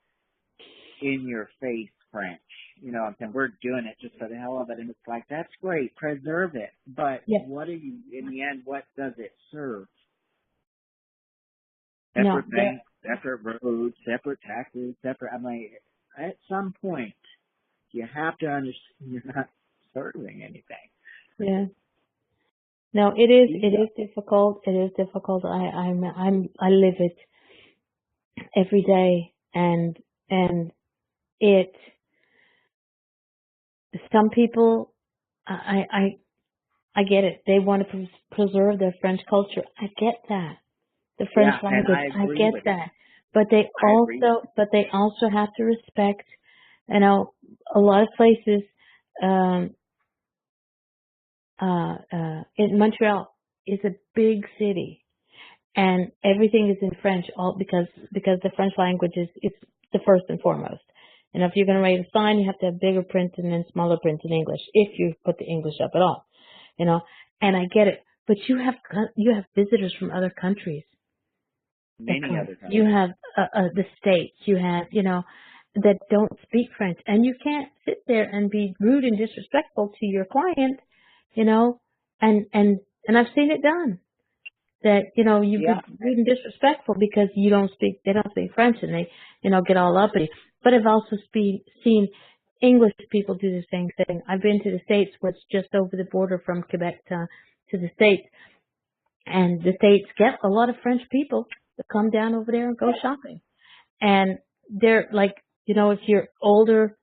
in your face French. I'm saying we're doing it just for the hell of it, and it's like that's great, preserve it. But what are you in the end? What does it serve? Separate banks, separate roads, separate taxes, separate. I'm like, at some point, you have to understand you're not serving anything. Yeah. No, it is. It is difficult. It is difficult. I live it every day, and it. Some people, I get it. They want to preserve their French culture. I get that. The French language. I get that. But they also have to respect. A lot of places. In Montreal is a big city, and everything is in French, all because the French language is it's the first and foremost. And if you're going to write a sign, you have to have bigger print and then smaller print in English, if you put the English up at all. And I get it, but you have visitors from other countries. Many other countries. You have the States. You have that don't speak French, and you can't sit there and be rude and disrespectful to your client. And I've seen it done. That, you be rude and disrespectful because they don't speak French and they, get all uppity. But I've also seen English people do the same thing. I've been to the States, where it's just over the border from Quebec to the States. And the States get a lot of French people that come down over there and go shopping. And they're like, if you're older,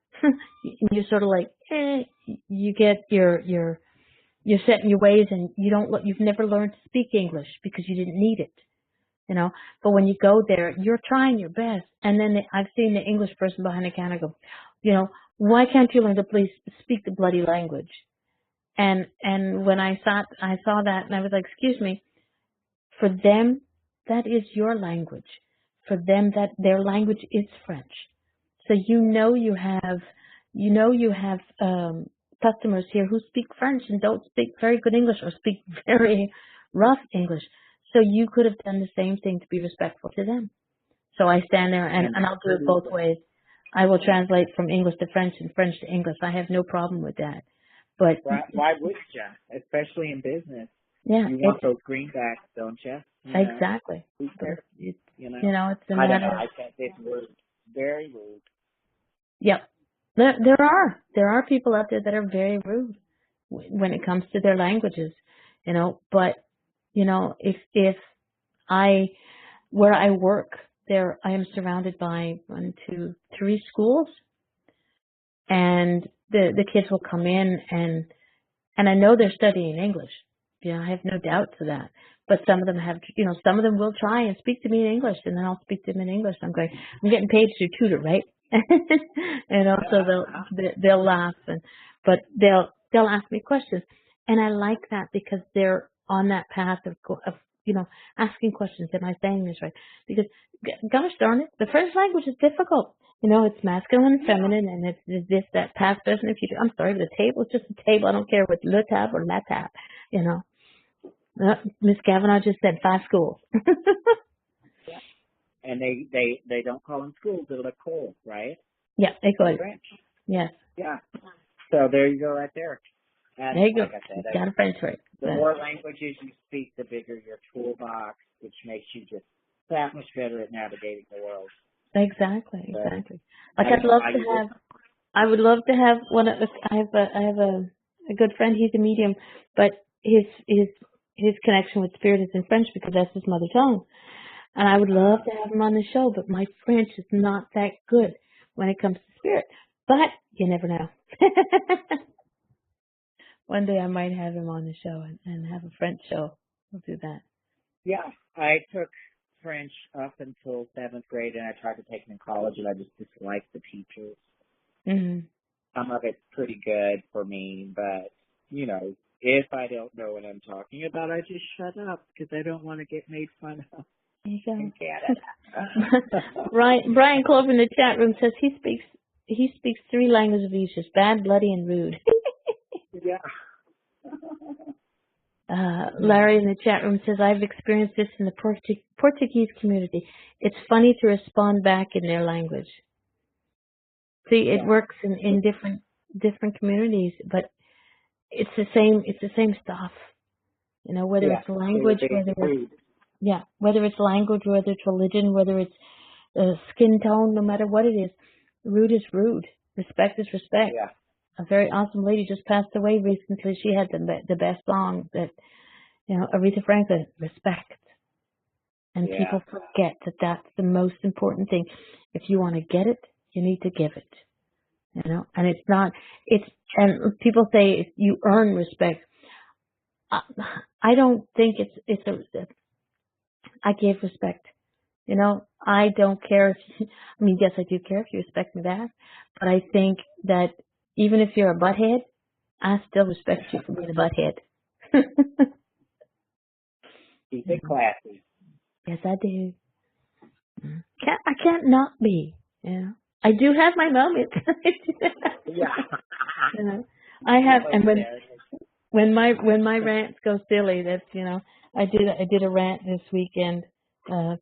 you're sort of like, you get you're set in your ways, and you've never learned to speak English because you didn't need it, But when you go there, you're trying your best, and then I've seen the English person behind the counter go, why can't you learn to please speak the bloody language? And when I saw that, and I was like, excuse me, for them, that is your language. For them, that their language is French. So you have customers here who speak French and don't speak very good English or speak very rough English. So you could have done the same thing to be respectful to them. So I stand there and I'll do it both ways. I will translate from English to French and French to English. I have no problem with that. But why would you? Especially in business. Yeah, you want those greenbacks, don't you? Exactly. It's a I matter. don't know. I think it's rude. Very rude. Yep. There are people out there that are very rude when it comes to their languages, But if where I work there, I am surrounded by 1, 2, 3 schools, and the kids will come in and I know they're studying English. I have no doubt to that. But some of them some of them will try and speak to me in English, and then I'll speak to them in English. I'm getting paid to tutor, right? And also they'll laugh, but they'll ask me questions, and I like that because they're on that path of asking questions. Am I saying this right? Because gosh darn it, the French language is difficult. It's masculine and feminine, and it's this, that, past, present, and future. I'm sorry, the table is just a table. I don't care if it's le table or la table, Miss Kavanaugh just said 5 schools. Yeah. And they don't call them schools, they're l'école, right? Yeah, école. French. Yes. Yeah. So there you go right there. And there you go. Like I said, got a French word. The more languages you speak, the bigger your toolbox, which makes you just that much better at navigating the world. Exactly. Like I would love to have one of I have a good friend. He's a medium, but his connection with spirit is in French because that's his mother tongue. And I would love to have him on the show, but my French is not that good when it comes to spirit. But you never know. One day I might have him on the show and have a French show. We'll do that. Yeah, I took French up until 7th grade, and I tried to take it in college, and I just disliked the teachers. Mm-hmm. Some of it's pretty good for me, but, if I don't know what I'm talking about, I just shut up because I don't want to get made fun of. There you go. In Canada. Brian Clove in the chat room says he speaks 3 languages: bad, bloody, and rude. Yeah. Larry in the chat room says, I've experienced this in the Portuguese community. It's funny to respond back in their language. See, it works in different communities, but it's the same stuff. Whether it's language, whether it's language, whether it's religion, whether it's skin tone, no matter what it is, rude is rude. Respect is respect. Yeah. A very awesome lady just passed away recently. She had the best song that, Aretha Franklin, respect. And people forget that that's the most important thing. If you want to get it, you need to give it. And and people say if you earn respect. I don't think I give respect. I don't care yes, I do care if you respect me back, but I think that even if you're a butthead, I still respect you for being a butthead. Keep it classy. Yes, I do. I can't not be. I do have my moments. I have, and when my rants go silly, that's I did a rant this weekend,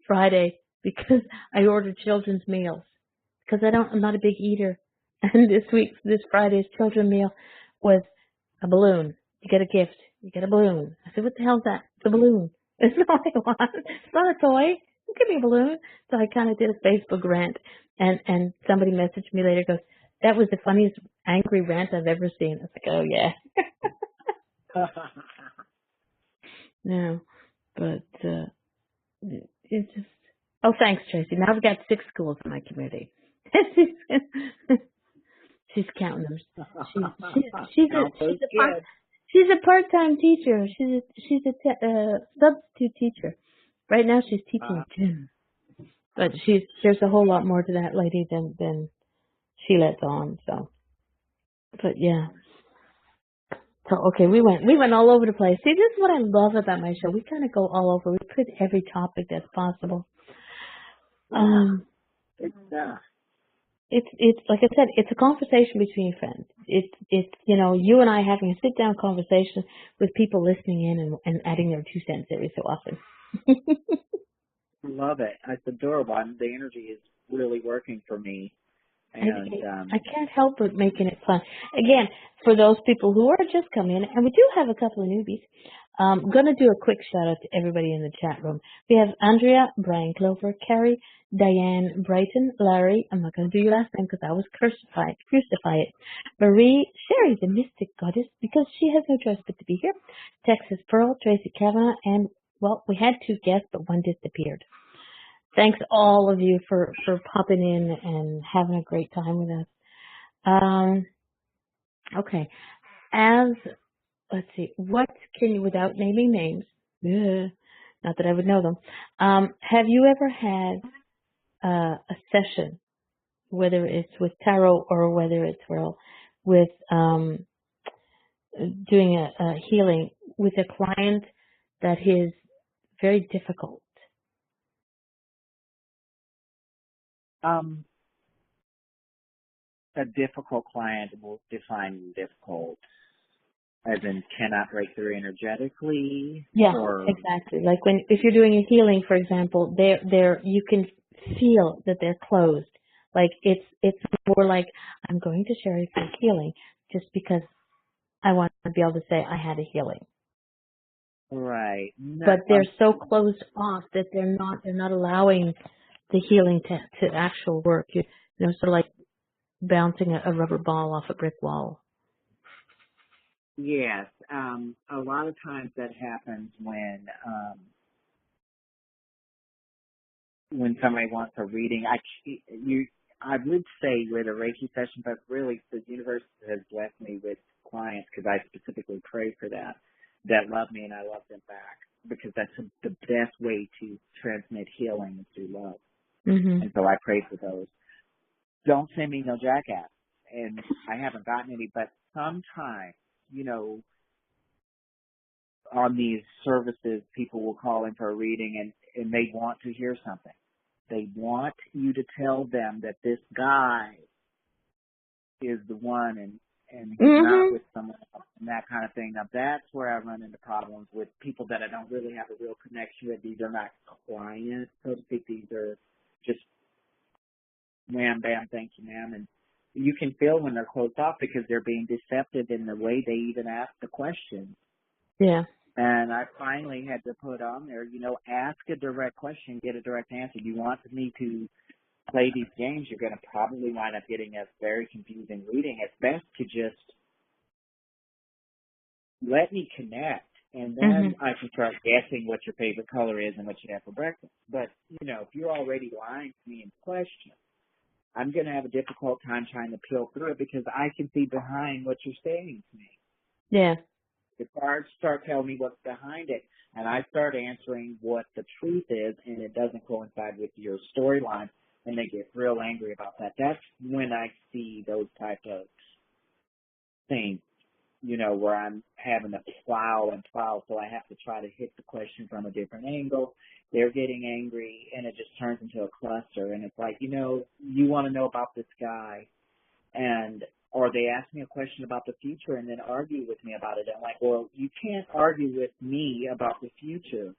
Friday, because I ordered children's meals because I'm not a big eater, and this Friday's children's meal was a balloon. You get a gift. You get a balloon. I said, what the hell's that? It's a balloon. It's not what I want. It's not a toy. Don't give me a balloon. So I kind of did a Facebook rant, and somebody messaged me later, goes, that was the funniest angry rant I've ever seen. I was like, oh yeah. No, but it's just Oh, thanks, Tracy. Now I've got 6 schools in my community. She's counting them. She's she's a Count those she's a part kids. she's a part-time teacher. She's a substitute teacher. Right now she's teaching Uh, gym, but there's a whole lot more to that lady than she lets on. So, but yeah. So okay, we went all over the place. See, this is what I love about my show. We kind of go all over. We put every topic that's possible. yeah, Um, it's it's like I said, it's a conversation between friends. It's you and I having a sit down conversation with people listening in and adding their 2 cents every so often. love it. It's adorable. The energy is really working for me, I, and I can't help but making it fun. Again, for those people who are just coming in, and we do have a couple of newbies, I'm going to do a quick shout out to everybody in the chat room. We have Andrea, Brian Clover, Carrie, Diane, Brighton, Larry. I'm not going to do your last name because I was crucify it. Marie, Sherry, the mystic goddess, because she has no choice but to be here. Texas Pearl, Tracy Kavanaugh, and, well, we had 2 guests, but one disappeared. Thanks all of you for popping in and having a great time with us. Okay. Let's see, what can you, without naming names, not that I would know them, have you ever had a session, whether it's with tarot or whether it's with doing a healing with a client that is very difficult? a difficult client will define difficult as in cannot break through energetically, Yeah, or exactly. Like if you're doing a healing, for example, you can feel that they're closed. Like it's more like I'm going to Sherry for healing just because I want to be able to say I had a healing. right. But they're so closed off that they're not allowing the healing to actual work. Sort of like bouncing a rubber ball off a brick wall. Yes. A lot of times that happens when somebody wants a reading. I would say with a Reiki session, but really the universe has blessed me with clients because I specifically pray for that love me and I love them back, because that's the best way to transmit healing is through love. Mhm. And so I pray for those. Don't send me no jackass. And I haven't gotten any, but sometimes, on these services, people will call in for a reading and they want to hear something. They want you to tell them that this guy is the one and he's not Mhm. with someone else and that kind of thing. Now that's where I run into problems with people that I don't really have a real connection with. These are not clients, so to speak. These are just wham, bam, thank you, ma'am. And you can feel when they're closed off because they're being deceptive in the way they even ask the questions. Yeah. And I finally had to put on there, ask a direct question, get a direct answer. You want me to play these games, you're going to probably wind up getting a very confusing reading. It's best to just let me connect, and then Mhm. I can start guessing what your favorite color is and what you have for breakfast. But, if you're already lying to me in question, I'm going to have a difficult time trying to peel through it because I can see behind what you're saying to me. Yeah. The cards start telling me what's behind it, and I start answering what the truth is, and it doesn't coincide with your storyline, and they get real angry about that. That's when I see those type of things, where I'm having to plow and plow, so I have to try to hit the question from a different angle. They're getting angry, and it just turns into a cluster, and it's like, you want to know about this guy, or they ask me a question about the future and then argue with me about it. I'm like, well, you can't argue with me about the future.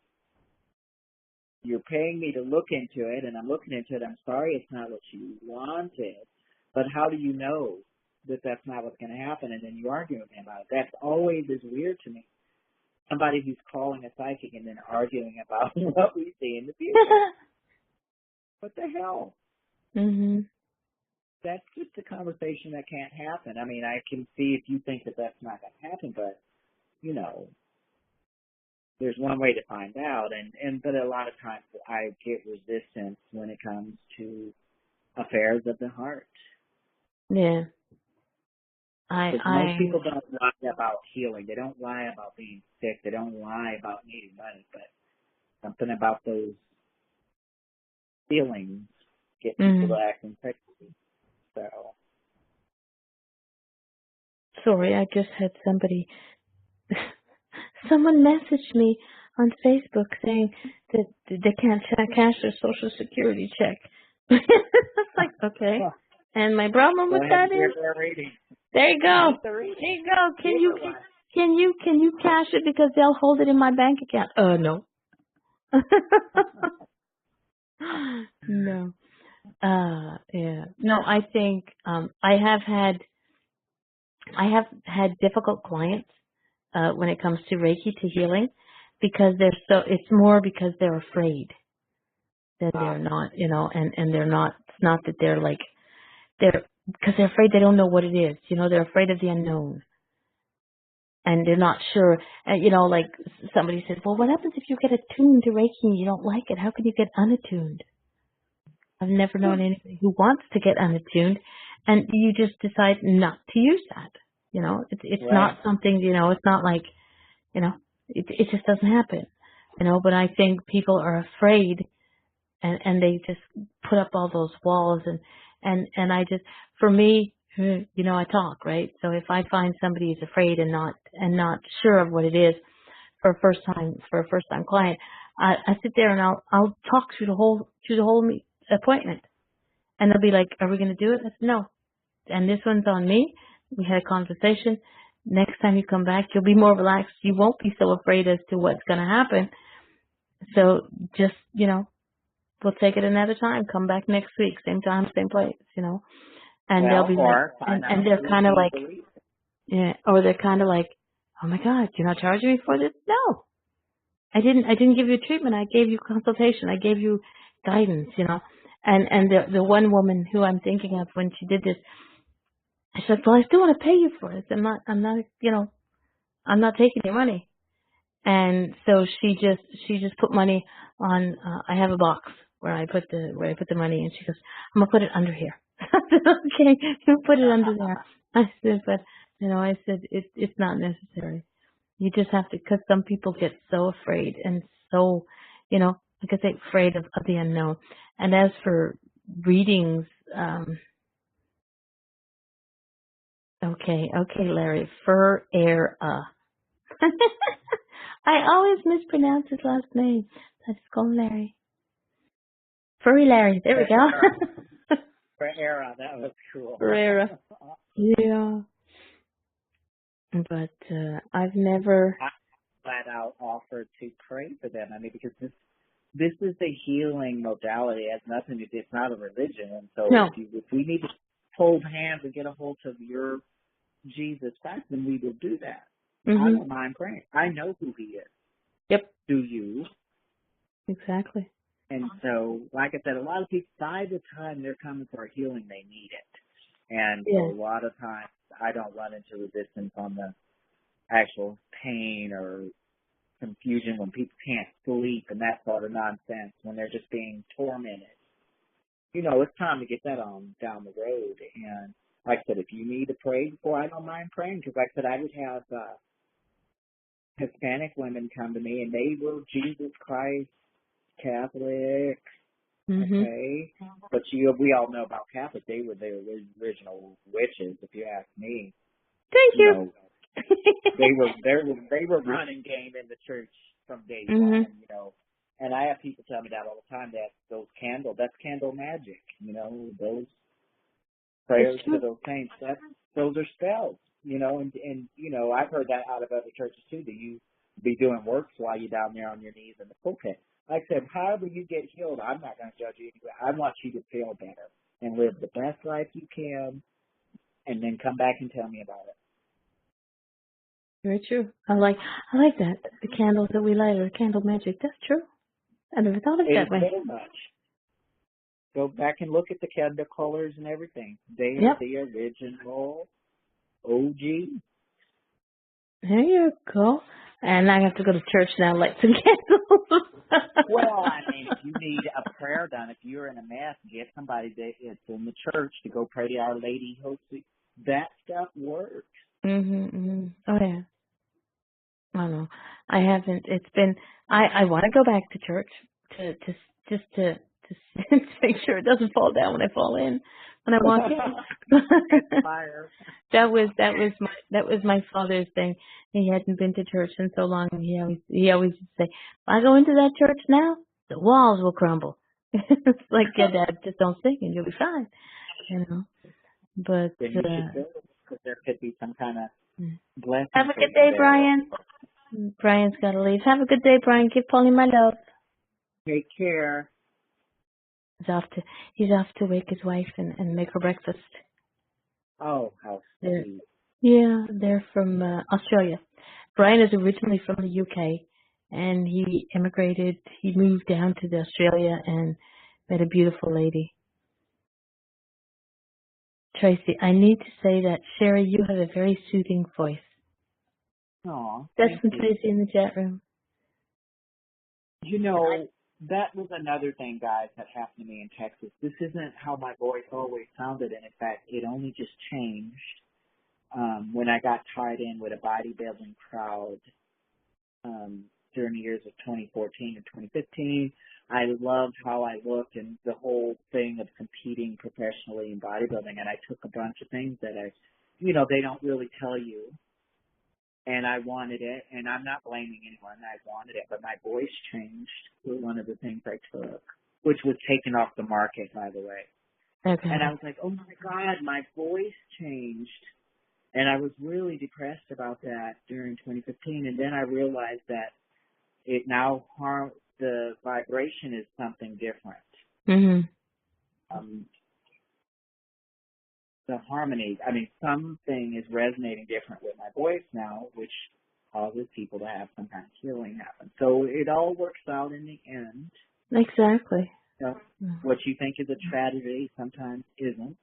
You're paying me to look into it, and I'm looking into it. I'm sorry it's not what you wanted, but how do you know that that's not what's going to happen? And then you argue with me about it. That's always is weird to me. Somebody who's calling a psychic and then arguing about what we see in the future. What the hell? Mhm. That's just a conversation that can't happen. I mean, I can see if you think that that's not going to happen, but, there's one way to find out, but a lot of times I get resistance when it comes to affairs of the heart. Yeah. Because most people don't lie about healing. They don't lie about being sick. They don't lie about needing money. But something about those feelings get people to acting crazy. So. Sorry, I just had someone messaged me on Facebook saying that they can't cash their Social Security check. It's like, okay. And my problem with that is, there you go. There you go. Can you cash it because they'll hold it in my bank account? No. No. Yeah. No, I think I have had difficult clients when it comes to Reiki, to healing, because it's more because they're afraid than they're not, and they're not, it's not that because they're afraid, they don't know what it is, they're afraid of the unknown, and they're not sure, like somebody said, well, what happens if you get attuned to Reiki and you don't like it? How can you get unattuned? I've never known anybody who wants to get unattuned, and you just decide not to use that. It's Right. not something, it's not like, it just doesn't happen, but I think people are afraid, and they just put up all those walls, and I just, for me, I talk, right? So if I find somebody who's afraid and not sure of what it is for a first time client, I sit there and I'll talk through the whole appointment, and they'll be like, "Are we going to do it?" I said, "No." And this one's on me. We had a conversation. Next time you come back, you'll be more relaxed. You won't be so afraid as to what's going to happen. So just, we'll take it another time. Come back next week, same time, same place, And they'll be like, and they're kind of like, yeah, or they're kind of like, oh my God, you're not charging me for this? No, I didn't give you treatment. I gave you consultation. I gave you guidance, And the one woman who I'm thinking of, when she did this, I said, well, I still want to pay you for it. I'm not, I'm not taking your money. And so she just put money on, I have a box where I put the money, and she goes, I'm gonna put it under here. I said, okay, you put it under there. I said, but, I said, it's not necessary. You just have to, because some people get so afraid and so, like I say, afraid of the unknown. And as for readings, okay, Larry, I always mispronounce his last name. I just call him Larry. Furry Larry. There we go. Ferreira, that was cool. Ferreira. Yeah. But I've never. I flat out offered to pray for them. I mean, because this is a healing modality. It has nothing to do. It's not a religion. And so No. if we need to hold hands and get a hold of your Jesus Christ, then we will do that. Mm-hmm. I don't mind praying. I know who he is. Yep. Do you? Exactly. And so, like I said, a lot of people, by the time they're coming for a healing, they need it. And so a lot of times I don't run into resistance on the actual pain or confusion when people can't sleep and that sort of nonsense, when they're just being tormented. It's time to get that on down the road. And like I said, if you need to pray before, I don't mind praying, because like I said, I would have Hispanic women come to me, and they were Jesus Christ Catholic. Mm-hmm. Okay, but we all know about Catholic. They were the original witches, if you ask me. Thank you. They were running game in the church from day one. And I have people tell me that all the time, that that's candle magic. Those prayers to those saints, those are spells. And I've heard that out of other churches too. That you be doing works while you're down there on your knees in the pulpit. Like I said, however you get healed, I'm not going to judge you anyway. I want you to feel better and live the best life you can, and then come back and tell me about it. Very true. I like that. The candles that we light are candle magic. That's true. I never thought of it that way. Very much. Go back and look at the candle colors and everything. They are the original OG. There you go. And I have to go to church now, light some candles. Well, I mean, if you need a prayer done, if you're in a mess, get somebody that's in the church to go pray to Our Lady. Hopefully, that stuff works. Oh yeah. I don't know. I haven't. It's been. I want to go back to church to just to to make sure it doesn't fall down when I fall in when I walk in. Fire. That was my father's thing. He hadn't been to church in so long. He always used to say, "If I go into that church now, the walls will crumble." It's like, yeah, Dad, just don't sing and you'll be fine, you know. But Then you should go, because there could be some kind of have blessing a for good you day, there. Brian. Brian's got to leave. Have a good day, Brian. Give Pauline my love. Take care. He's off to wake his wife and make her breakfast. Oh, how They're, sweet. yeah, they're from Australia. Brian is originally from the UK, and he immigrated. He moved down to Australia and met a beautiful lady. Tracy, I need to say that, Sherry, you have a very soothing voice. Aw, That's thank from you. Tracy in the chat room. You know, that was another thing, guys, that happened to me in Texas. This isn't how my voice always sounded, and in fact, it only just changed when I got tied in with a bodybuilding crowd during the years of 2014 and 2015. I loved how I looked and the whole thing of competing professionally in bodybuilding, and I took a bunch of things that they don't really tell you. And I wanted it, and I'm not blaming anyone. I wanted it, but my voice changed was one of the things I took, which was taken off the market, by the way. Okay. And I was like, oh my God, my voice changed. And I was really depressed about that during 2015. And then I realized that it now the vibration is something different. Mhm. The harmony, I mean, something is resonating different with my voice now, which causes people to have some kind of healing happen. So it all works out in the end. Exactly. So what you think is a tragedy sometimes isn't.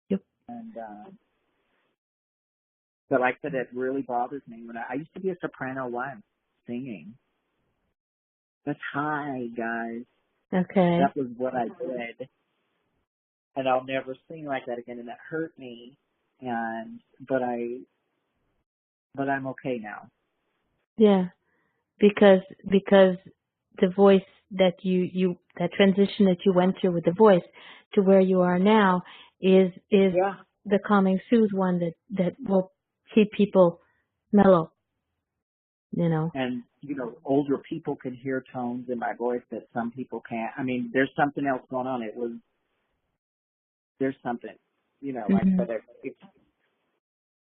Yep. And but like I said, it really bothers me. When I used to be a soprano once, singing. That's high, guys. Okay. That was what I did. And I'll never sing like that again, and that hurt me. But I'm okay now. Yeah. Because the voice that that transition that you went through with the voice to where you are now is Yeah. the calming soothe one that will keep people mellow, you know. And, older people can hear tones in my voice that some people can't. I mean, there's something else going on. There's something, like Mhm. whether if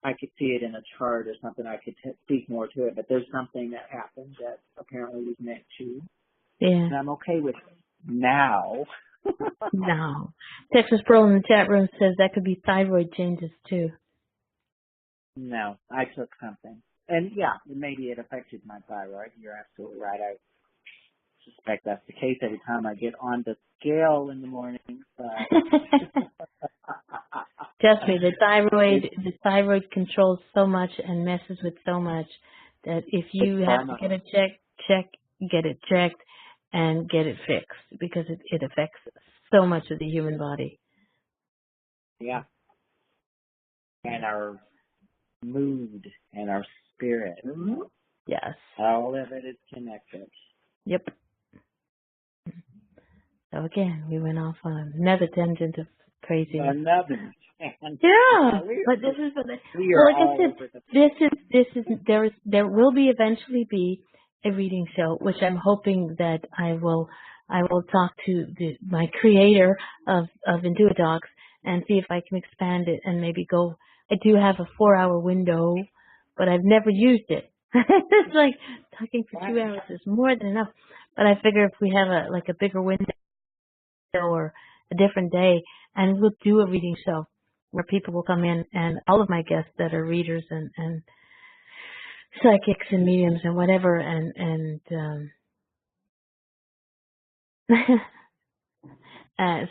I could see it in a chart or something, I could speak more to it, but there's something that happened that apparently was meant to, Yeah. and I'm okay with it now. No. Texas Pearl in the chat room says that could be thyroid changes too. No, I took something. And yeah, maybe it affected my thyroid. You're absolutely right. I suspect that's the case every time I get on the scale in the morning, but Trust me, the thyroid controls so much and messes with so much that if it's you have to karma. get it get it checked and get it fixed because it affects so much of the human body. Yeah. And our mood and our spirit. Yes. All of it is connected. Yep. So again, we went off on another tangent of craziness. Another. Yeah, but this is We well, are like I all said, over the this is there will be eventually be a reading show, which I'm hoping that I will talk to my creator of IntuiTalks and see if I can expand it and maybe go. I do have a 4-hour window, but I've never used it. It's like talking for 2 hours is more than enough. But I figure if we have a bigger window or a different day, and we'll do a reading show where people will come in and all of my guests that are readers and psychics and mediums and whatever and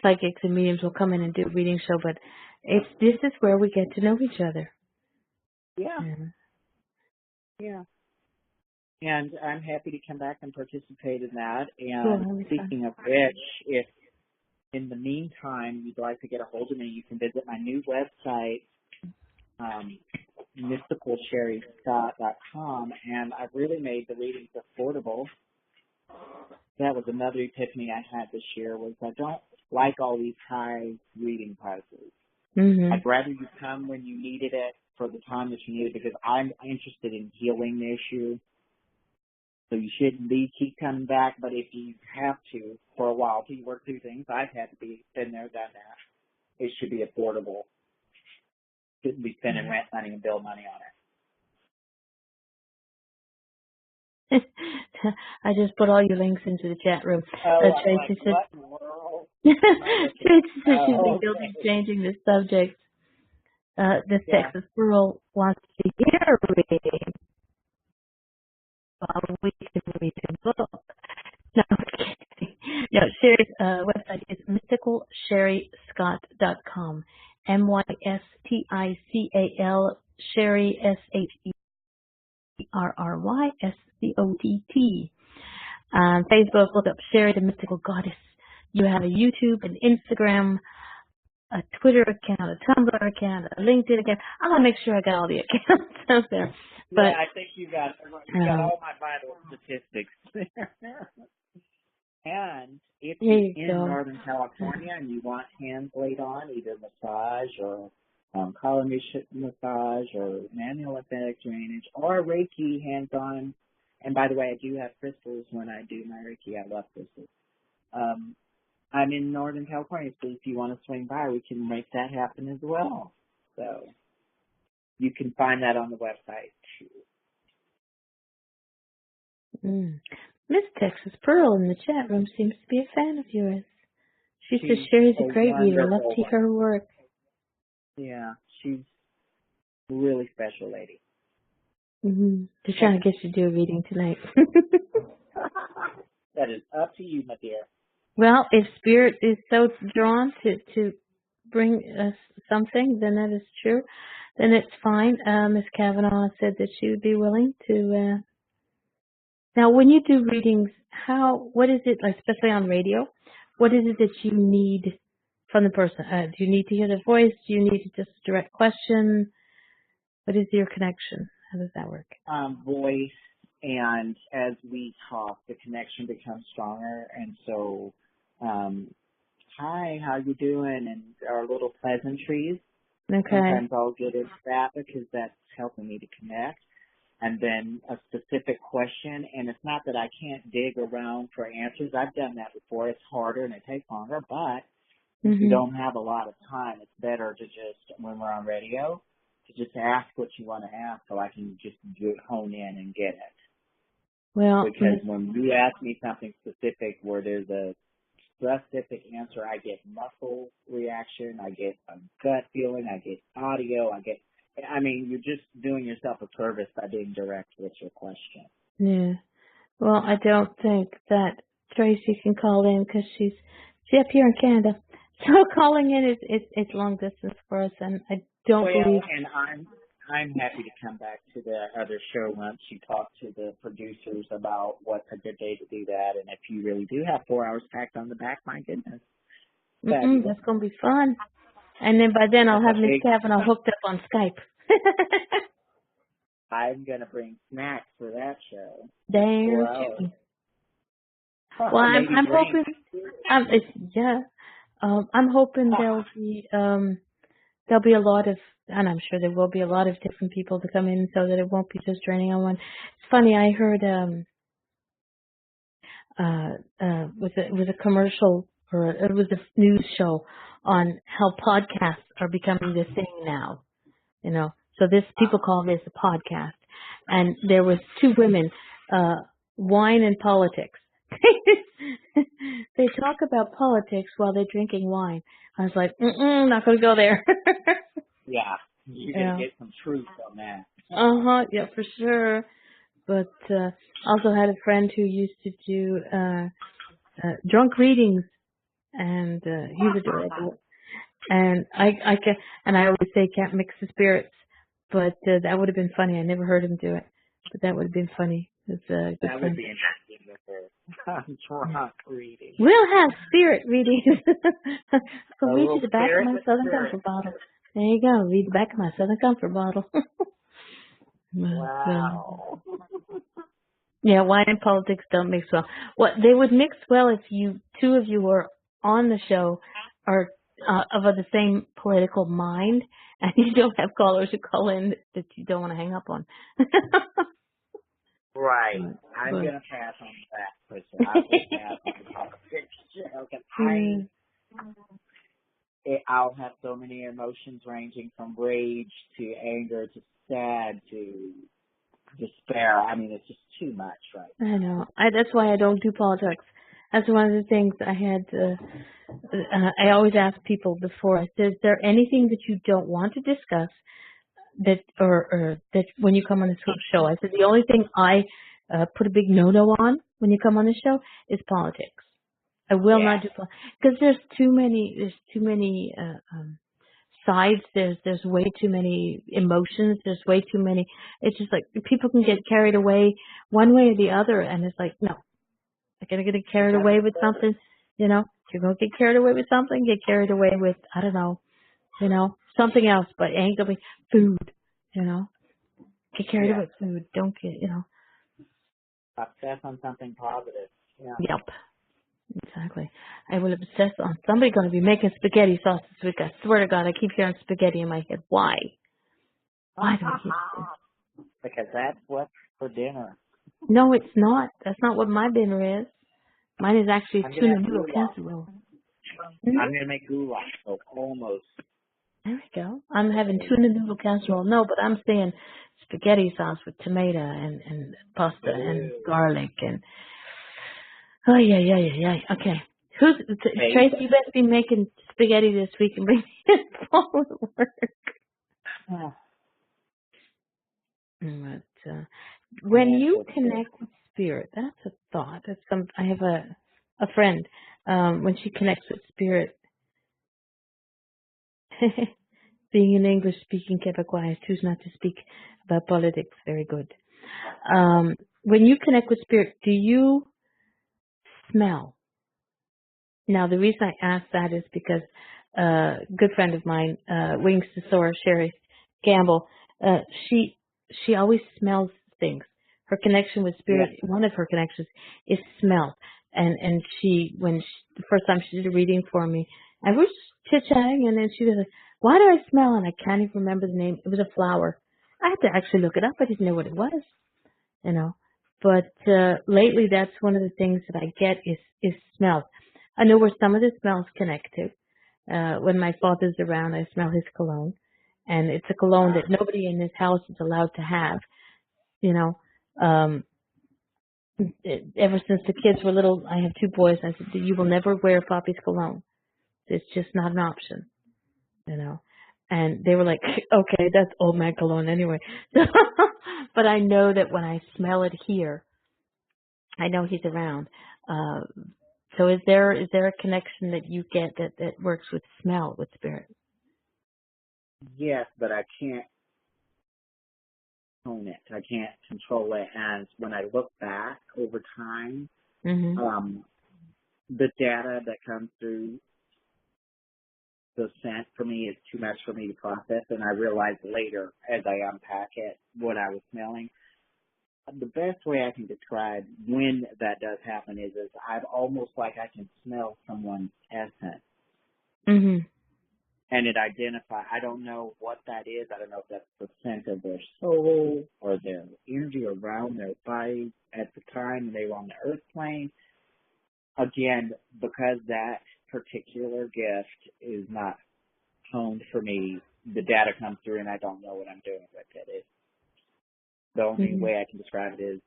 psychics and mediums will come in and do a reading show, but this is where we get to know each other. Yeah. Yeah. Yeah. And I'm happy to come back and participate in that. Cool, And that'll be fun. speaking of which, if in the meantime you'd like to get a hold of me, you can visit my new website, mysticalsherryscott.com, and I've really made the readings affordable. That was another epiphany I had this year, was I don't like all these high reading prices. Mhm. I'd rather you come when you needed it for the time that you need it, because I'm interested in healing the issue. So you shouldn't keep coming back, but if you have to for a while till you work through things, I've had to been there, done that. It should be affordable. Shouldn't be spending rent money and bill money on I just put all your links into the chat room. it. Oh, I'm like, Tracy said, what in the world am I looking at? Tracy said she's Oh, been guilty of okay. changing the subject. This Yeah. Texas girl wants to hear a reading while we can read a book. No, I'm kidding. No, Sherry's website is mysticalsherryscott.com. MYSTICAL Sherry SHERRYSCOTT. Facebook, look up Sherry the Mystical Goddess. You have a YouTube, an Instagram, a Twitter account, a Tumblr account, a LinkedIn account. I want to make sure I got all the accounts out there. Yeah, But I think you got all my vital statistics. And if there you're you in go. Northern California and you want hands laid on, either massage or collar massage or manual lymphatic drainage or Reiki hands-on. And by the way, I do have crystals when I do my Reiki. I love crystals. I'm in Northern California, so if you want to swing by, we can make that happen as well. So you can find that on the website too. Miss Texas Pearl in the chat room seems to be a fan of yours. She says She's Sherry's a a great reader. Love wonderful to hear one. her work. Yeah, she's a really special lady. They're trying to get you to do a reading tonight. That is up to you, my dear. Well, if Spirit is so drawn to bring us something, then that is true. Then it's fine. Miss Kavanaugh said that she would be willing to. Now, when you do readings, what is it, like, especially on radio? What is it that you need from the person? Do you need to hear the voice? Do you need just a direct question? What is your connection? How does that work? Voice, and as we talk, the connection becomes stronger. And so, hi, how you doing? And our little pleasantries. Okay. Sometimes I'll get into that because that's helping me to connect. And then a specific question, and it's not that I can't dig around for answers. I've done that before. It's harder and it takes longer, but if you don't have a lot of time, it's better to just, when we're on radio, to just ask what you want to ask so I can just hone in and get it. Well, Because when you ask me something specific where there's a specific answer, I get muscle reaction, I get a gut feeling, I get audio, you're just doing yourself a service by being direct with your question. yeah. Well, I don't think that Tracy can call in because she's up here in Canada. So calling in is long distance for us, and I don't believe. And I'm happy to come back to the other show once you talk to the producers about what's a good day to do that, and if you really do have 4 hours packed on the back, my goodness. That's going to be fun. And then by then I'll have Miss Kavanaugh hooked up on Skype. I'm going to bring snacks for that show. Damn 4 hours. Well, I'm hoping. I'm hoping there'll be a lot of, and I'm sure there will be a lot of different people to come in, so that it won't be just draining on one. It's funny. I heard was a commercial, or it was a news show on how podcasts are becoming the thing now. You know, so people call this a podcast. And there was two women, wine and politics. They talk about politics while they're drinking wine. I was like, not going to go there. Yeah, you're going to get some truth on that. Yeah, for sure. But also had a friend who used to do drunk readings, and he's adorable. And I always say can't mix the spirits, but that would have been funny. I never heard him do it. but that would have been funny. It's a good That would friend. be interesting with her drunk reading. We'll have spirit readings. I'll A read you little the back of spirit my with Southern spirit. Comfort bottle. There you go. Read the back of my Southern Comfort bottle. Well, Wow. yeah, wine and politics don't mix well. What they would mix well if two of you were on the show are of the same political mind, and you don't have callers who call in that you don't want to hang up on. Right. I'm but, going to pass on that question. I will pass on the politics show because I'll have so many emotions ranging from rage to anger to sad to despair. I mean, it's just too much right I now. know. That's why I don't do politics. That's one of the things I had. I always ask people before. I said, "Is there anything that you don't want to discuss that, or that when you come on this show?" I said, "The only thing I put a big no-no on when you come on the show is politics. I will Yeah. not do politics because there's too many. There's too many sides. There's way too many emotions. There's way too many. It's just like people can get carried away one way or the other, and it's like no, I'm gonna get carried away with something. You know, if you're gonna get carried away with something, get carried away with I don't know, something else, but it ain't gonna be food. Get carried Yeah. away with food. Don't get Obsess on something positive. Yeah. Yep. Exactly. I will obsess on somebody going to be making spaghetti sauce this week. I swear to God, I keep hearing spaghetti in my head. Why? Why do I keep? Because that's what's for dinner. No, it's not. That's not what my dinner is. Mine is actually I'm going to tuna have noodle goulash. casserole. I'm going to make goulash, so almost. There we go. I'm having tuna noodle casserole. No, but I'm saying spaghetti sauce with tomato and pasta and garlic and oh yeah. Okay. Tracy? You better be making spaghetti this week and bring me it forward to work. But when you connect with spirit, that's a thought. I have a friend. When she connects with spirit, being an English speaking Quebecois, I choose not to speak about politics. Very good. When you connect with spirit, do you smell? Now, the reason I ask that is because a good friend of mine, Wings to Soar, Sherry Gamble, she always smells things. Her connection with spirit, one of her connections is smell. And the first time she did a reading for me, I was chit-chatting, and then she was like, "Why do I smell?" And I can't even remember the name. It was a flower. I had to actually look it up. I didn't know what it was, you know. But lately, that's one of the things that I get is smells. I know where some of the smells connect to. When my father's around, I smell his cologne, and it's a cologne that nobody in this house is allowed to have. You know, ever since the kids were little, I have two boys. I said, "You will never wear Poppy's cologne. It's just not an option." You know, and they were like, "Okay, that's old man cologne anyway." But I know that when I smell it here, I know he's around. So is there a connection that you get that works with smell, with spirit? Yes, but I can't own it. I can't control it. And when I look back over time, Mm-hmm. the data that comes through the scent for me is too much for me to process. And I realize later as I unpack it what I was smelling. The best way I can describe when that does happen is I've almost like I can smell someone's essence. Mm-hmm. And it identifies, I don't know what that is. I don't know if that's the scent of their soul or their energy around their body at the time they were on the earth plane. Again, because that particular gift is not honed for me, the data comes through and I don't know what I'm doing with it. The only Mm-hmm. way I can describe it is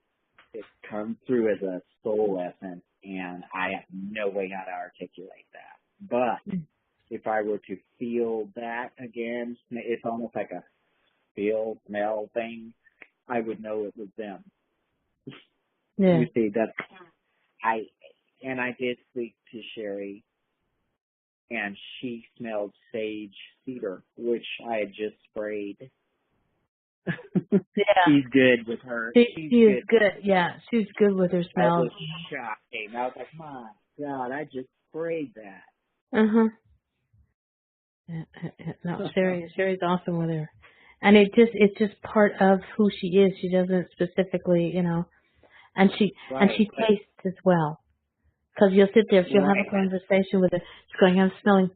it comes through as a soul essence and I have no way how to articulate that. But if I were to feel that again, it's almost like a feel, smell thing, I would know it was them. Yeah. You see, I did speak to Sherry, and she smelled sage cedar, which I had just sprayed Yeah. She's good with her. She's She is good with good. Yeah, she's good with her That smells. was shocking. I was like, my God, I just sprayed Uh huh. No, that. Sherry's awesome with her, and it's just part of who she is. She doesn't specifically, and Right. she tastes as well. Because you'll sit there, she'll have Right. a conversation with her. She's going, I'm smelling.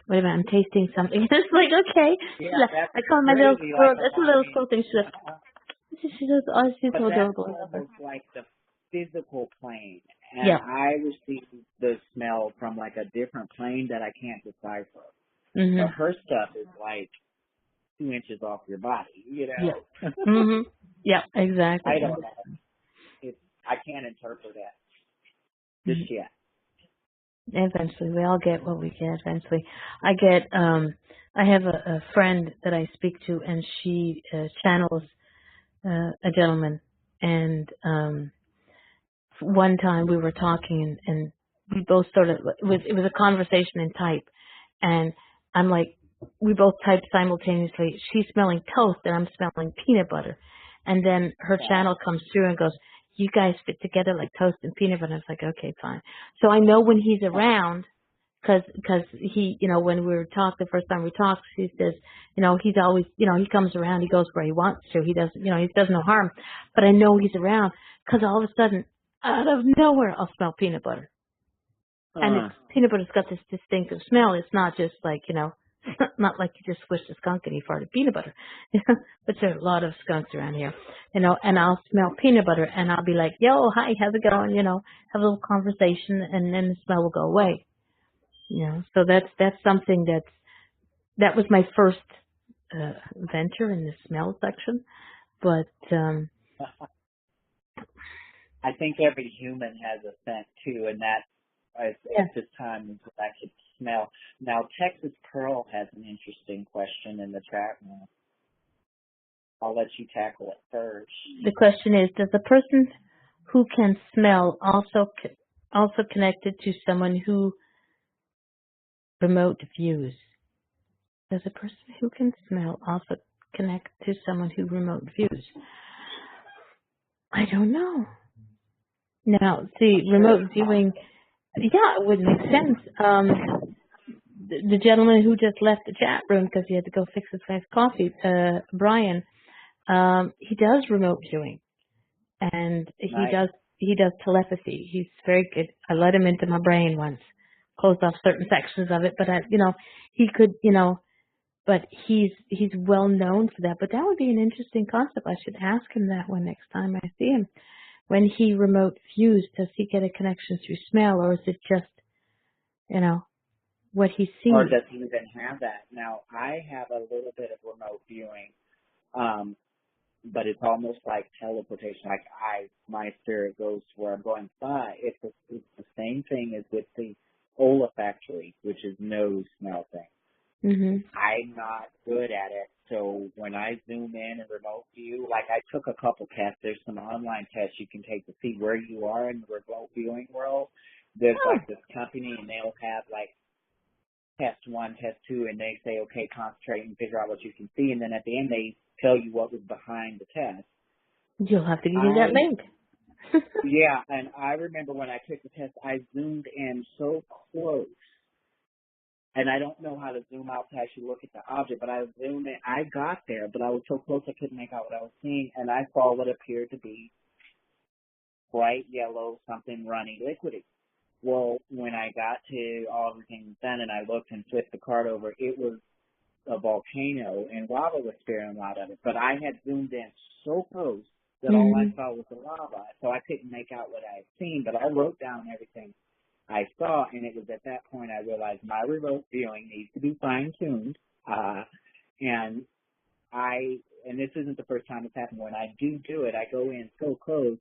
Wait a minute, I'm tasting something. It's like, okay. Yeah, that's I call my little crazy. squirrel. Like That's a little squirrel thing. She does. Oh, she's but so that's adorable. I love her. almost like the physical plane. And Yeah. I receive the smell from like a different plane that I can't decipher. But Mhm. her stuff is like 2 inches off your body, Yeah. Mhm. Yeah. I Exactly. don't know. I can't interpret that just Mhm. yet. Eventually, we all get what we get. Eventually, I have a friend that I speak to, and she channels a gentleman, and one time we were talking, and we both sort of it was a conversation in type, and I'm like, we both typed simultaneously. She's smelling toast, and I'm smelling peanut butter, and then her channel comes through and goes, "You guys fit together like toast and peanut butter." I was like, "Okay, fine." So I know when he's around. Cause he, when we were talked the first time we talked, he says, he's always, he comes around, he goes where he wants to, he doesn't, he does no harm, but I know he's around, cause all of a sudden, out of nowhere, I'll smell peanut butter, and peanut butter's got this distinctive smell. It's not just like, not like you just swished a skunk and he farted peanut butter, but there are a lot of skunks around here, and I'll smell peanut butter, and I'll be like, yo, hi, how's it going, have a little conversation, and then the smell will go away. So that's something that was my first venture in the smell section. But I think every human has a scent too, and that yeah, at this time is what I could smell. Now, Texas Pearl has an interesting question in the chat room. I'll let you tackle it first. the question is: does a person who can smell also connected to someone who remote views? Does a person who can smell also connect to someone who remote views? I don't know. Now, see, I'm sure it's remote viewing, yeah, it would make sense. The gentleman who just left the chat room because he had to go fix his wife's coffee, Brian, he does remote viewing, and nice. he does telepathy. He's very good. I let him into my brain once, closed off certain sections of it, but he could, but he's well known for that. But that would be an interesting concept. I should ask him that one next time I see him. When he remote views, does he get a connection through smell, or is it just, what he Or sees? does he even have that? Now, I have a little bit of remote viewing, but it's almost like teleportation. Like my spirit goes to where I'm going. But it's the same thing as with the olfactory, which is nose smell thing. Mhm. I'm not good at it. So when I zoom in and remote view, like I took a couple tests. There's some online tests you can take to see where you are in the remote viewing world. There's Oh. like this company and they'll have like test 1, test 2, and they say, okay, concentrate and figure out what you can see. And then at the end, they tell you what was behind the test. You'll have to give me that link. Yeah, and I remember when I took the test, I zoomed in so close. And I don't know how to zoom out to actually look at the object, but I zoomed in. I got there, but I was so close I couldn't make out what I was seeing, and I saw what appeared to be bright yellow, something runny, liquidy. Well, when I got to all everything done and I looked and flipped the card over, it was a volcano and lava was spewing out of it. But I had zoomed in so close that all I Mhm. saw was the lava, so I couldn't make out what I had seen, but I wrote down everything I saw, and it was at that point I realized my remote viewing needs to be fine-tuned. And and this isn't the first time it's happened. When I do it, I go in so close.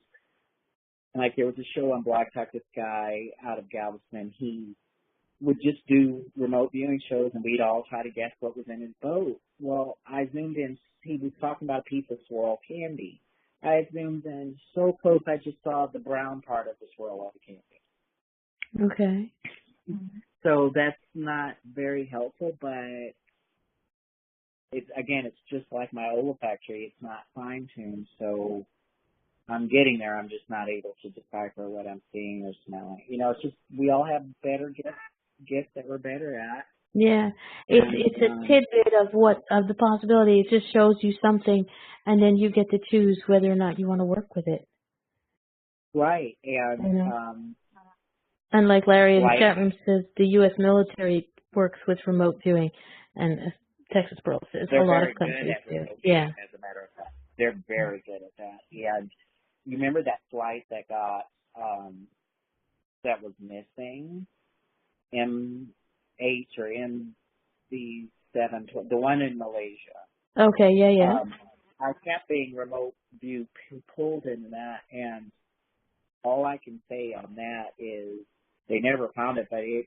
Like there was a show on Blog Talk, this guy out of Galveston, he would just do remote viewing shows, and we'd all try to guess what was in his boat. Well, I zoomed in. He was talking about a piece of swirl candy. I zoomed in so close, I just saw the brown part of the swirl of the candy. Okay. So that's not very helpful, but it's just like my olfactory. It's not fine-tuned, so I'm getting there. I'm just not able to decipher what I'm seeing or smelling. It's just we all have better gifts that we're better at. Yeah, And it's a tidbit of the possibility. It just shows you something, and then you get to choose whether or not you want to work with it. right, and You know, and like Larry in the like chat room says, the U.S. military works with remote viewing, and Texas Pearl says a they're lot of very good countries at do. remote Yeah. viewing, as a matter of fact. They're very good at that. And you remember that flight that got that was missing? M8 or MB7, the one in Malaysia. Okay. Yeah. Yeah. I kept being remote view pulled in that, and all I can say on that is they never found it, but it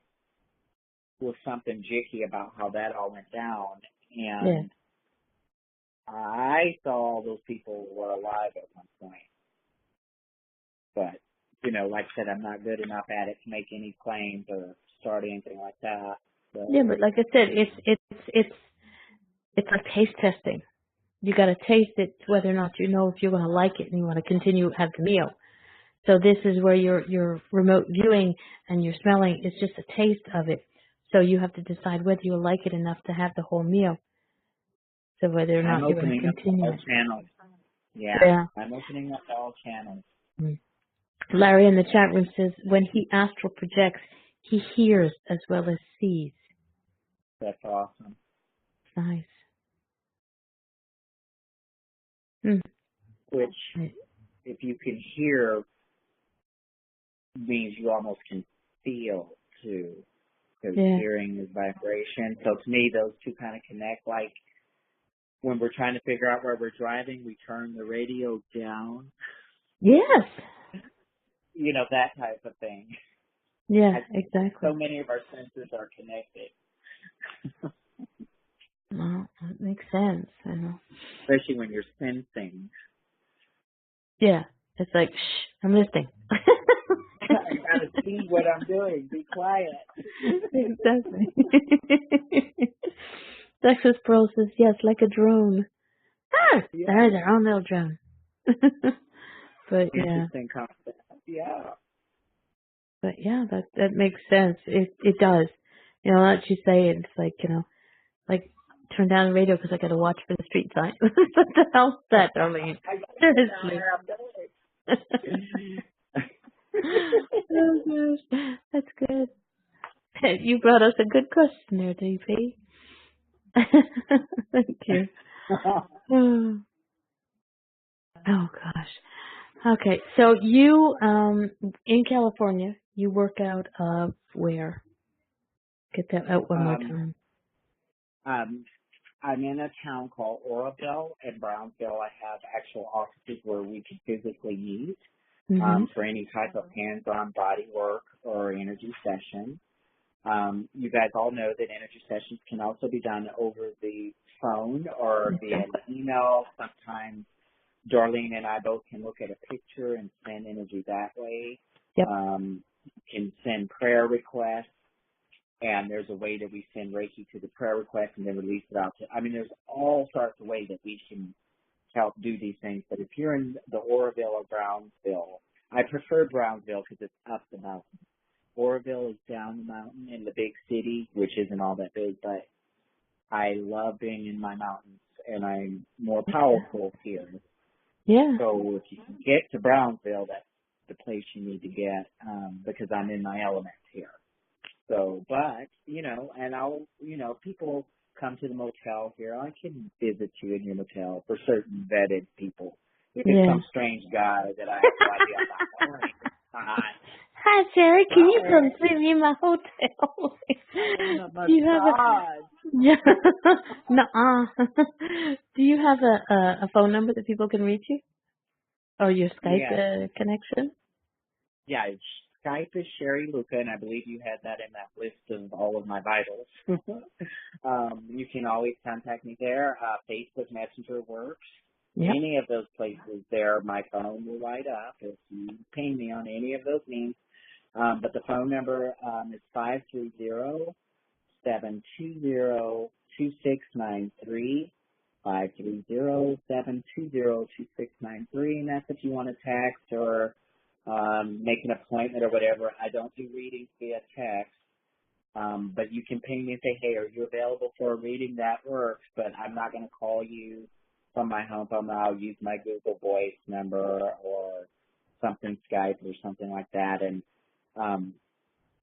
was something jicky about how that all went down. Yeah. And I saw those people were alive at one point. But, like I said, I'm not good enough at it to make any claims or start anything like that. So, Yeah, but like I said, it's like taste testing. You got to taste it whether or not you know if you're going to like it and you want to continue to have the meal. So this is where your remote viewing and your smelling is just a taste of it. So you have to decide whether you like it enough to have the whole meal. So whether or I'm not you want to opening up continue all it. channels. Yeah, Yeah. I'm opening up all channels. Mm. Larry in the chat room says when he astral projects, he hears as well as sees. That's awesome. Nice. Mm. Which, if you can hear, means you almost can feel too, because Yeah. hearing is vibration. So to me, those two kind of connect. Like when we're trying to figure out where we're driving, we turn the radio down. Yes. That type of thing. Yeah, exactly. So many of our senses are connected, Well, that makes sense. I know. especially when you're sensing. Yeah. It's like, shh, I'm listening. I gotta see what I'm doing. Be quiet. Exactly. Texas Pearl says, yes, like a drone. Ah, Yeah. there's our own little drone. But yeah. Interesting concept. Yeah. But yeah, that makes sense. It does. Now that you say it, it's like, like turn down the radio because I got to watch for the street sign. What the hell's that, Darlene? I gotta know Seriously. where I'm going. Oh gosh, that's good. You brought us a good question there, DP. Thank you. Oh gosh. Okay, so you in California, you work out of where? Get that out one more um, time. I'm in a town called Oroville. In Brownsville, I have actual offices where we can physically meet Mhm. for any type of hands-on body work or energy session. You guys all know that energy sessions can also be done over the phone or via an Exactly. email. Sometimes Darlene and I both can look at a picture and send energy that way. Yep. Can send prayer requests, and there's a way that we send Reiki to the prayer request and then release it out to. There's all sorts of ways that we can help do these things. But if you're in the Oroville or Brownsville, I prefer Brownsville because it's up the mountain. Oroville is down the mountain in the big city, which isn't all that big, but I love being in my mountains, and I'm more powerful here. Yeah. So if you can get to Brownsville, that's the place you need to get because I'm in my element here. So, but, and people come to the motel here. I can visit you in your motel for certain vetted people. If it's Yeah. some strange guy that I have no idea about, all right, fine. Hi, Sherry. Can you come Sorry. see me in my hotel? I want a Do you have a massage. yeah? Nuh-uh. Do you have a phone number that people can reach you, or your Skype Yes. connection? Yeah, Skype is Sherry Luca, and I believe you had that in that list of all of my vitals. You can always contact me there. Facebook Messenger works. Yep. Any of those places there, my phone will light up if you ping me on any of those means. But the phone number is 530-720-2693. 530-720-2693, and that's if you want to text or make an appointment or whatever. I don't do readings via text, but you can ping me and say, hey, are you available for a reading? That works, but I'm not going to call you from my home phone. I'll use my Google Voice number or something, Skype or something like that, and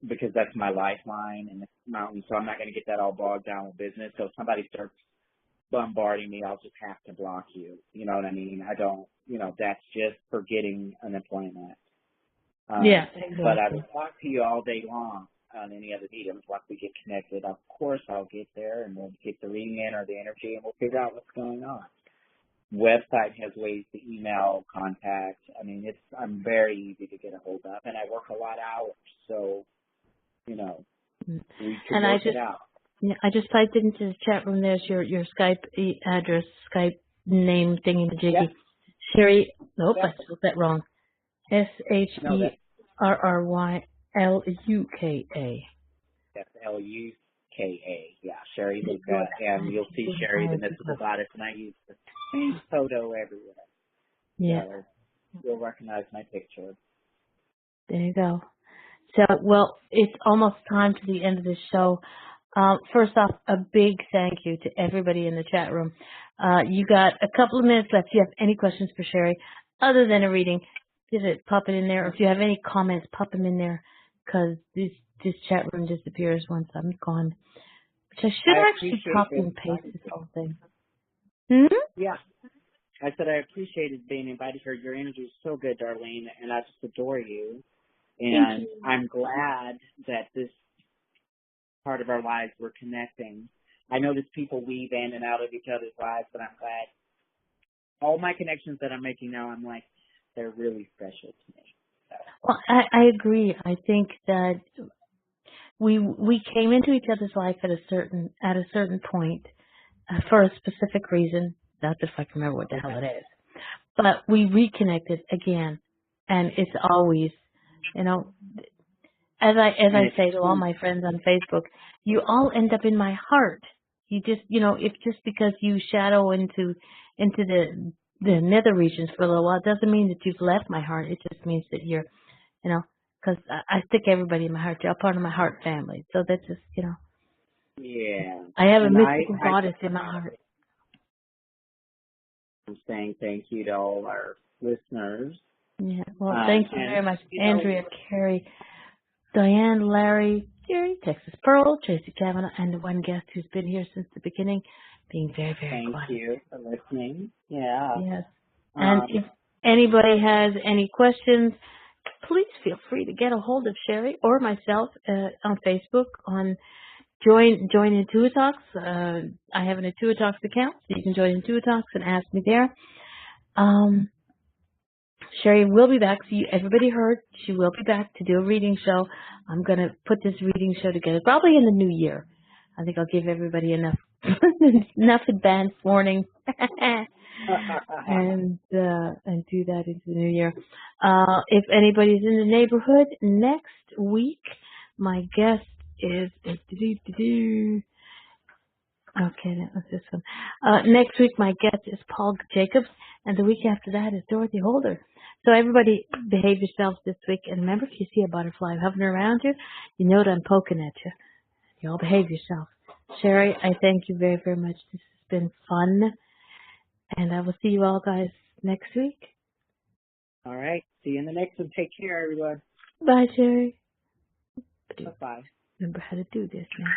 because that's my lifeline in the mountains, so I'm not going to get that all bogged down with business. So if somebody starts bombarding me, I'll just have to block you. You know what I mean? I don't, that's just for getting an appointment. Yeah, exactly. But I will talk to you all day long on any other mediums once we get connected. Of course, I'll get there and we'll get the reading in or the energy and we'll figure out what's going on. Website has ways to email, contact. I mean, I'm very easy to get a hold of, and I work a lot of hours, so, we can work it out. Yeah, I just typed it into the chat room. There's your Skype address, Skype name thingy the jiggy. Yep. Sherry, nope, Yep. I spelled that wrong. SHERRYLUKA. That's LUKA. Yeah, Sherry Luka, and you'll see Sherry, the mystical goddess, and I use the same photo everywhere. Yeah. So you'll recognize my picture. There you go. So, well, it's almost time to the end of the show. First off, a big thank you to everybody in the chat room. You got a couple of minutes left. If you have any questions for Sherry, other than a reading, pop it in there. Or if you have any comments, pop them in there, because this chat room disappears once I'm gone. Which I should actually copy and paste this whole thing. Yeah. I said I appreciated being invited here. Your energy is so good, Darlene, and I just adore you. And I'm glad that this part of our lives we're connecting. I know that people weave in and out of each other's lives, but I'm glad all my connections that I'm making now, I'm like, they're really special to me. So. Well, I agree. I think that we came into each other's life at a certain point for a specific reason. Not that if I can remember what the hell it is, but we reconnected again, and it's always, as I say to all my friends on Facebook, you all end up in my heart. You just, if just because you shadow into the nether regions for a little while, it doesn't mean that you've left my heart. It just means that you're, because I stick everybody in my heart. You're a part of my heart family. So that's just, Yeah. I have a mystical goddess in my heart. I'm saying thank you to all our listeners. Yeah. Well, thank you very much, Andrea, Carrie, Diane, Larry, Jerry, Texas Pearl, Tracy Kavanaugh, and the one guest who's been here since the beginning, being very, very quiet. Thank you for listening. Yeah. Yes. And if anybody has any questions, please feel free to get a hold of Sherry or myself on Facebook on Join IntuiTalks. I have an IntuiTalks account, so you can join IntuiTalks and ask me there. Sherry will be back. So everybody heard, she will be back to do a reading show. I'm going to put this reading show together probably in the new year. I think I'll give everybody enough advance warning and do that into the new year. If anybody's in the neighborhood next week, my guest is okay, that was this one. Next week, my guest is Paul Jacobs, and the week after that is Dorothy Holder. So everybody behave yourselves this week, and remember, if you see a butterfly hovering around you, you know that I'm poking at you. You all behave yourself. Sherry, I thank you very, very much. This has been fun, and I will see you all guys next week. All right. See you in the next one. Take care, everyone. Bye, Sherry. Bye-bye. Remember how to do this now.